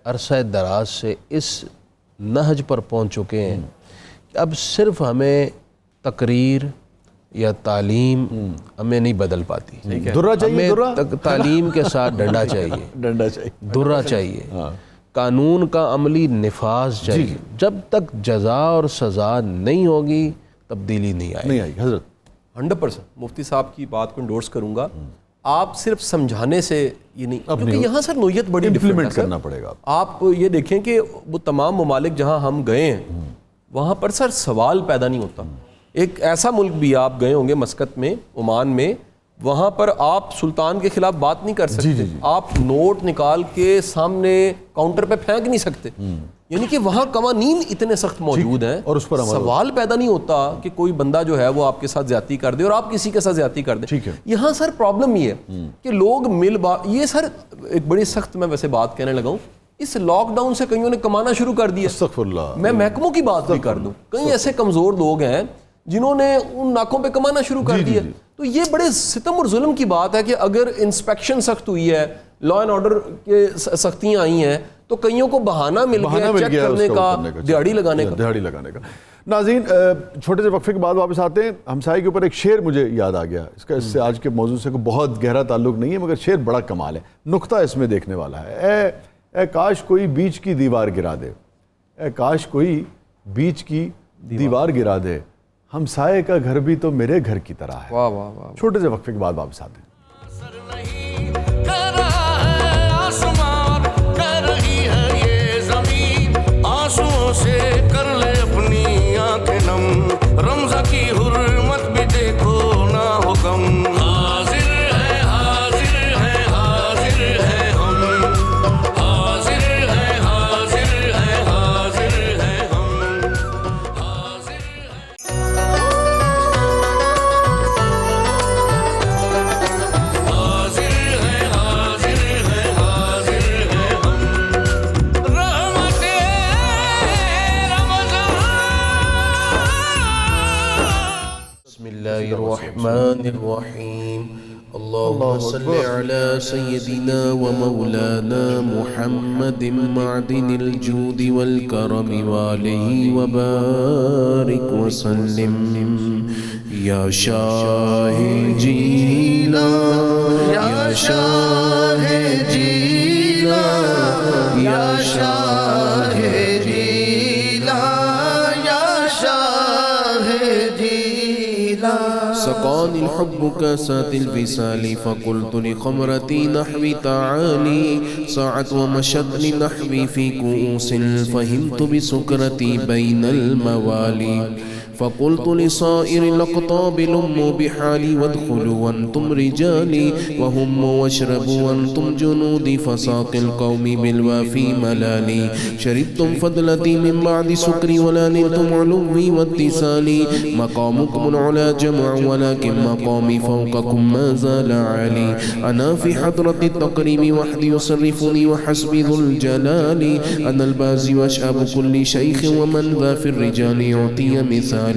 عرصہ دراز سے اس نہج پر پہنچ چکے ہیں کہ اب صرف ہمیں تقریر یا تعلیم ہمیں نہیں بدل پاتی. درہ چاہیے, ہمیں تعلیم کے ساتھ ڈنڈا چاہیے, ڈنڈا چاہیے, درہ چاہیے, قانون کا عملی نفاذ چاہیے. جب تک جزا اور سزا نہیں ہوگی تبدیلی نہیں آئے گی. حضرت 100% مفتی صاحب کی بات کو انڈورس کروں گا. آپ صرف سمجھانے سے یہ نہیں, کیونکہ یہاں سر نوعیت بڑی امپلیمنٹ کرنا پڑے گا. آپ یہ دیکھیں کہ وہ تمام ممالک جہاں ہم گئے ہیں وہاں پر سر سوال پیدا نہیں ہوتا. ایک ایسا ملک بھی آپ گئے ہوں گے مسقط میں, عمان میں, وہاں پر آپ سلطان کے خلاف بات نہیں کر سکتے, آپ نوٹ نکال کے سامنے کاؤنٹر پہ پھینک نہیں سکتے, یعنی کہ وہاں قوانین اتنے سخت موجود ہیں اور اس پر سوال پیدا نہیں ہوتا کہ کوئی بندہ جو ہے وہ آپ کے ساتھ زیادتی کر دے اور آپ کسی کے ساتھ زیادتی کر دیں. یہاں سر پرابلم یہ ہے کہ لوگ یہ سر ایک بڑی سخت میں ویسے بات کہنے لگا ہوں, اس لاک ڈاؤن سے کئیوں نے کمانا شروع کر دیا. استغفر اللہ. میں محکموں کی بات بھی کر دوں, کئی ایسے کمزور لوگ ہیں جنہوں نے ان ناکوں پہ کمانا شروع کر دیا. تو یہ بڑے ستم اور ظلم کی بات ہے کہ اگر انسپیکشن سخت ہوئی ہے, لا اینڈ آرڈر کے سختیاں آئی ہیں, تو کئیوں کو بہانہ مل گیا چیک کرنے کا, دہاڑی لگانے کا. ناظرین چھوٹے سے وقفے کے بعد واپس آتے ہیں. ہمسائے کے اوپر ایک شعر مجھے یاد آ گیا, اس سے آج کے موضوع سے بہت گہرا تعلق نہیں ہے, مگر شعر بڑا کمال ہے, نقطہ اس میں دیکھنے والا ہے. اے کاش کوئی بیچ کی دیوار گرا دے, اے کاش کوئی بیچ کی دیوار گرا دے, ہمسائے کا گھر بھی تو میرے گھر کی طرح ہے. واہ واہ واہ. چھوٹے سے وقفے کے بعد واپس آتے ہیں. سے کر لے اپنی آنکھیں نم, رمضان کی حرمت بھی دیکھو نہ ہو کم. حاضر ہے حاضر ہے حاضر ہے ہم, حاضر ہے حاضر ہے حاضر ہے ہم, حاضر ہے حاضر ہے حاضر ہے حاضر ہے ہم. بسم الله الرحمن الرحيم. اللهم صل على سيدنا ومولانا محمد معدن الجود والكرم وآله وبارك وسلم. يا شاه جيلا يا شاه جيلا يا شاه جيلا يا شاه جيلا. سقاني الحب كاسات الوصال فقلت لخمرتي نحوي تعالي, ساعت ومشتني نحوي في كؤوس فهمت بسكرتي بين الموالي. فقلت لصائر الأقطاب لموا بحالي وادخلوا وانتم رجالي, وهموا واشربوا وانتم جنودي, فساق القوم بالوافي ملالي. شربتم فضلتي من بعد سكري ولا نلتم علوي واتصالي. مقامكم العلا جمع ولكن مقامي فوقكم ما زال عالي. أنا في حضرة التقريم وحدي يصرفني وحسبي ذو الجلال. أنا البازي وأشأب كل شيخ ومن ذا في الرجال يعطي مثال.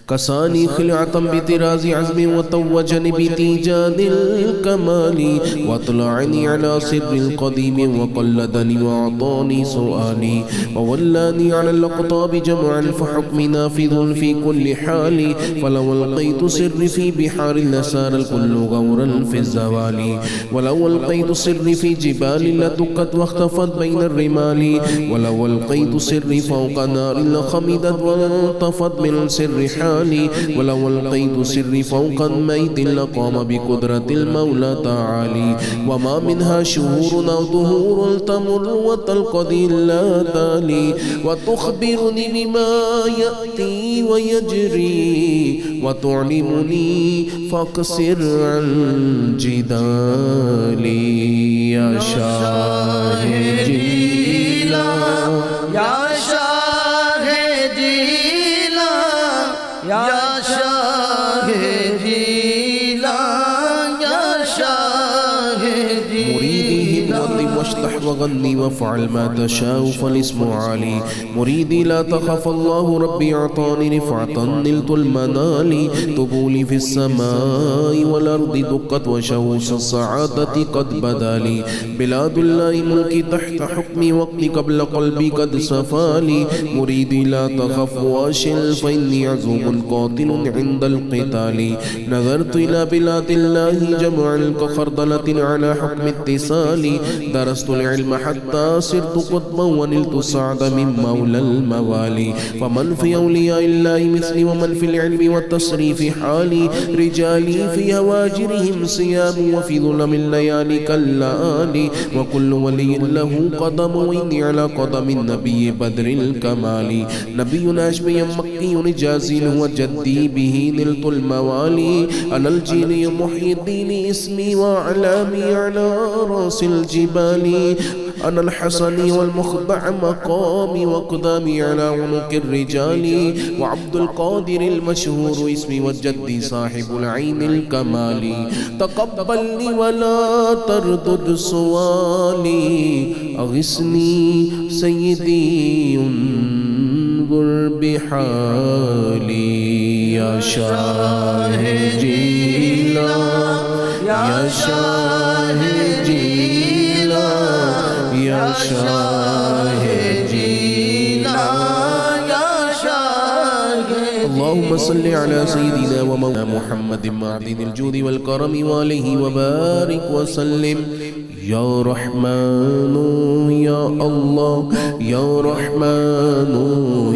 كساني خلعة بطراز عزم وتوجني بتيجان الكمال, واطلعني على سر القديم وقلدني وأعطاني سؤالي, وولاني على الأقطاب جمعا فحكمي نافذ في كل حال. فلو ألقيت سري في بحار لسار الكل غورا في الزوال, ولو ألقيت سري في جبال لدكت واختفت بين الرمال, ولو ألقيت سري فوق نار لخمدت وانطفت من سر حال, ولو ألقيت سري فوق الميت لقام بقدرة المولى تعالي. وما منها شهور أو دهور تمر وتلقضي لا تالي, وتخبرني بما يأتي ويجري, وتعلمني فاقصر عن جدالي. يا شاه جيلا يا شاه جيلا يا شاه جيلا يا شاه جيلا. مريدي هموت واشطح وغني وافعل ما تشاء فالاسم عالي. مريدي لا تخف الله ربي أعطاني رفعة نلت المنال. طبولي في السماء والأرض دقت وشوش السعادة قد بدالي. بلاد الله ملكي تحت حكمي وقتي قبل قلبي قد سفالي. مريدي لا تخف واشل فإني عزوم قاتل عند القتال. نظرت إلى بلاد الله جمعا كخردلة على حكم اتصالي, درست العلم حتى صرت قطبا ونلت السعد من مولى الموالي فمن في أولياء الله مثلي ومن في العلم والتصريف حالي رجالي في هواجرهم صيام وفي ظلم الليالي كاللآلي وكل ولي له قدم وإني على قدم النبي بدر الكمال نبينا أشبي مكي جازين هو جدي به نلت الموالي أنا الجيل محيي الدين اسمي وأعلامي على رأس الجبال أنا الحسن والمخضع مقامي وقدامي على عنق الرجال وعبد القادر المشهور اسمي والجد صاحب العين الكمال تقبلني ولا تردد سؤالي أغثني سيدي انظر بحالي يا شاهدي يا شاهدي يا شاهدي يا شاهدي اللهم صل على سيدنا ومولانا محمد معدن الجود والكرم وآله وبارك وسلم يا رحمن يا الله يا رحمن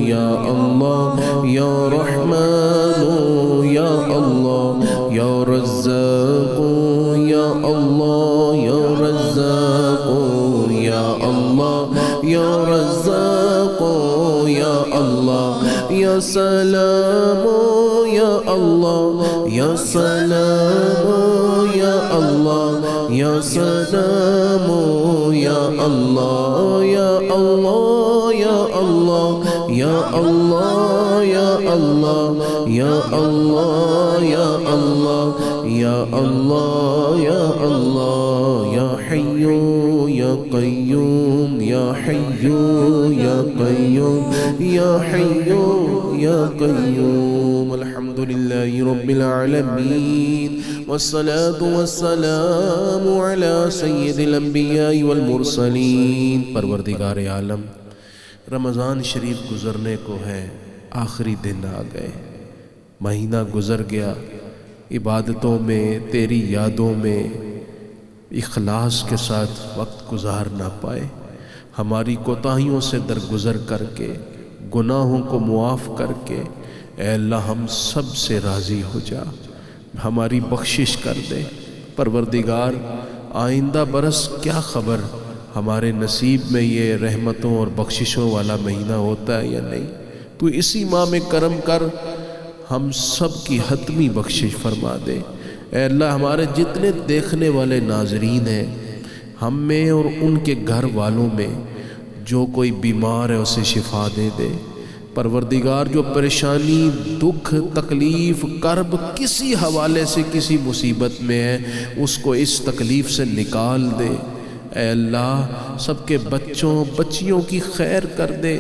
يا الله يا رحمن يا الله يا رزاق يا الله يا رزاق يا الله يا رزاق يا الله يا سلام يا الله يا سلام يا الله يا سلام يا الله يا الله يا الله يا الله يا الله يا الله يا الله يا الله يا الله يا حي يا قيوم يا حي يا قيوم يا حي يا قيوم الحمد لله رب العالمين والصلاة والسلام على سيد الانبیاء والمرسلین. پروردگار عالم، رمضان شریف گزرنے کو ہے، آخری دن آ گئے، مہینہ گزر گیا، عبادتوں میں تیری یادوں میں اخلاص کے ساتھ وقت گزار نہ پائے. ہماری کوتاہیوں سے درگزر کر کے، گناہوں کو معاف کر کے اے اللہ ہم سب سے راضی ہو جا، ہماری بخشش کر دے. پروردگار آئندہ برس کیا خبر ہمارے نصیب میں یہ رحمتوں اور بخششوں والا مہینہ ہوتا ہے یا نہیں. تو اسی ماہ میں کرم کر، ہم سب کی حتمی بخشش فرما دے. اے اللہ ہمارے جتنے دیکھنے والے ناظرین ہیں، ہم میں اور ان کے گھر والوں میں جو کوئی بیمار ہے اسے شفا دے دے. پروردگار جو پریشانی، دکھ، تکلیف، کرب کسی حوالے سے کسی مصیبت میں ہے اس کو اس تکلیف سے نکال دے. اے اللہ سب کے بچوں بچیوں کی خیر کر دے.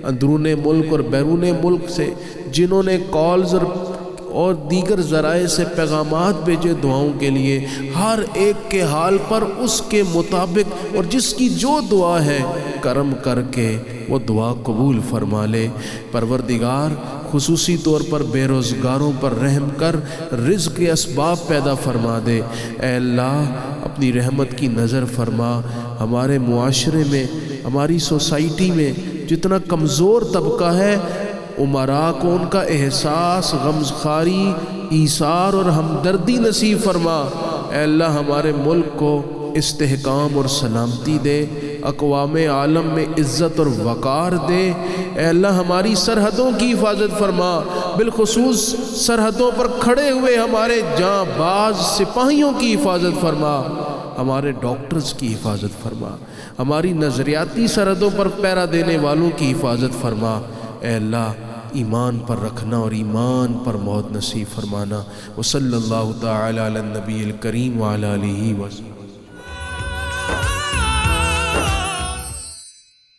اندرون ملک اور بیرون ملک سے جنہوں نے کالز اور دیگر ذرائع سے پیغامات بھیجے دعاؤں کے لیے، ہر ایک کے حال پر اس کے مطابق اور جس کی جو دعا ہے کرم کر کے وہ دعا قبول فرما لے. پروردگار خصوصی طور پر بے روزگاروں پر رحم کر، رزق کے اسباب پیدا فرما دے. اے اللہ اپنی رحمت کی نظر فرما. ہمارے معاشرے میں، ہماری سوسائٹی میں جتنا کمزور طبقہ ہے، امراء کو ان کا احساس، غمخواری، ایثار اور ہمدردی نصیب فرما. اے اللہ ہمارے ملک کو استحکام اور سلامتی دے، اقوام عالم میں عزت اور وقار دے. اے اللہ ہماری سرحدوں کی حفاظت فرما، بالخصوص سرحدوں پر کھڑے ہوئے ہمارے جاں باز سپاہیوں کی حفاظت فرما، ہمارے ڈاکٹرز کی حفاظت فرما، ہماری نظریاتی سرحدوں پر پہرا دینے والوں کی حفاظت فرما. اے اللہ ایمان پر رکھنا اور ایمان پر موت نصیب فرمانا. وصلی اللہ تعالی علی النبی الکریم وعلی آلہ وسلم.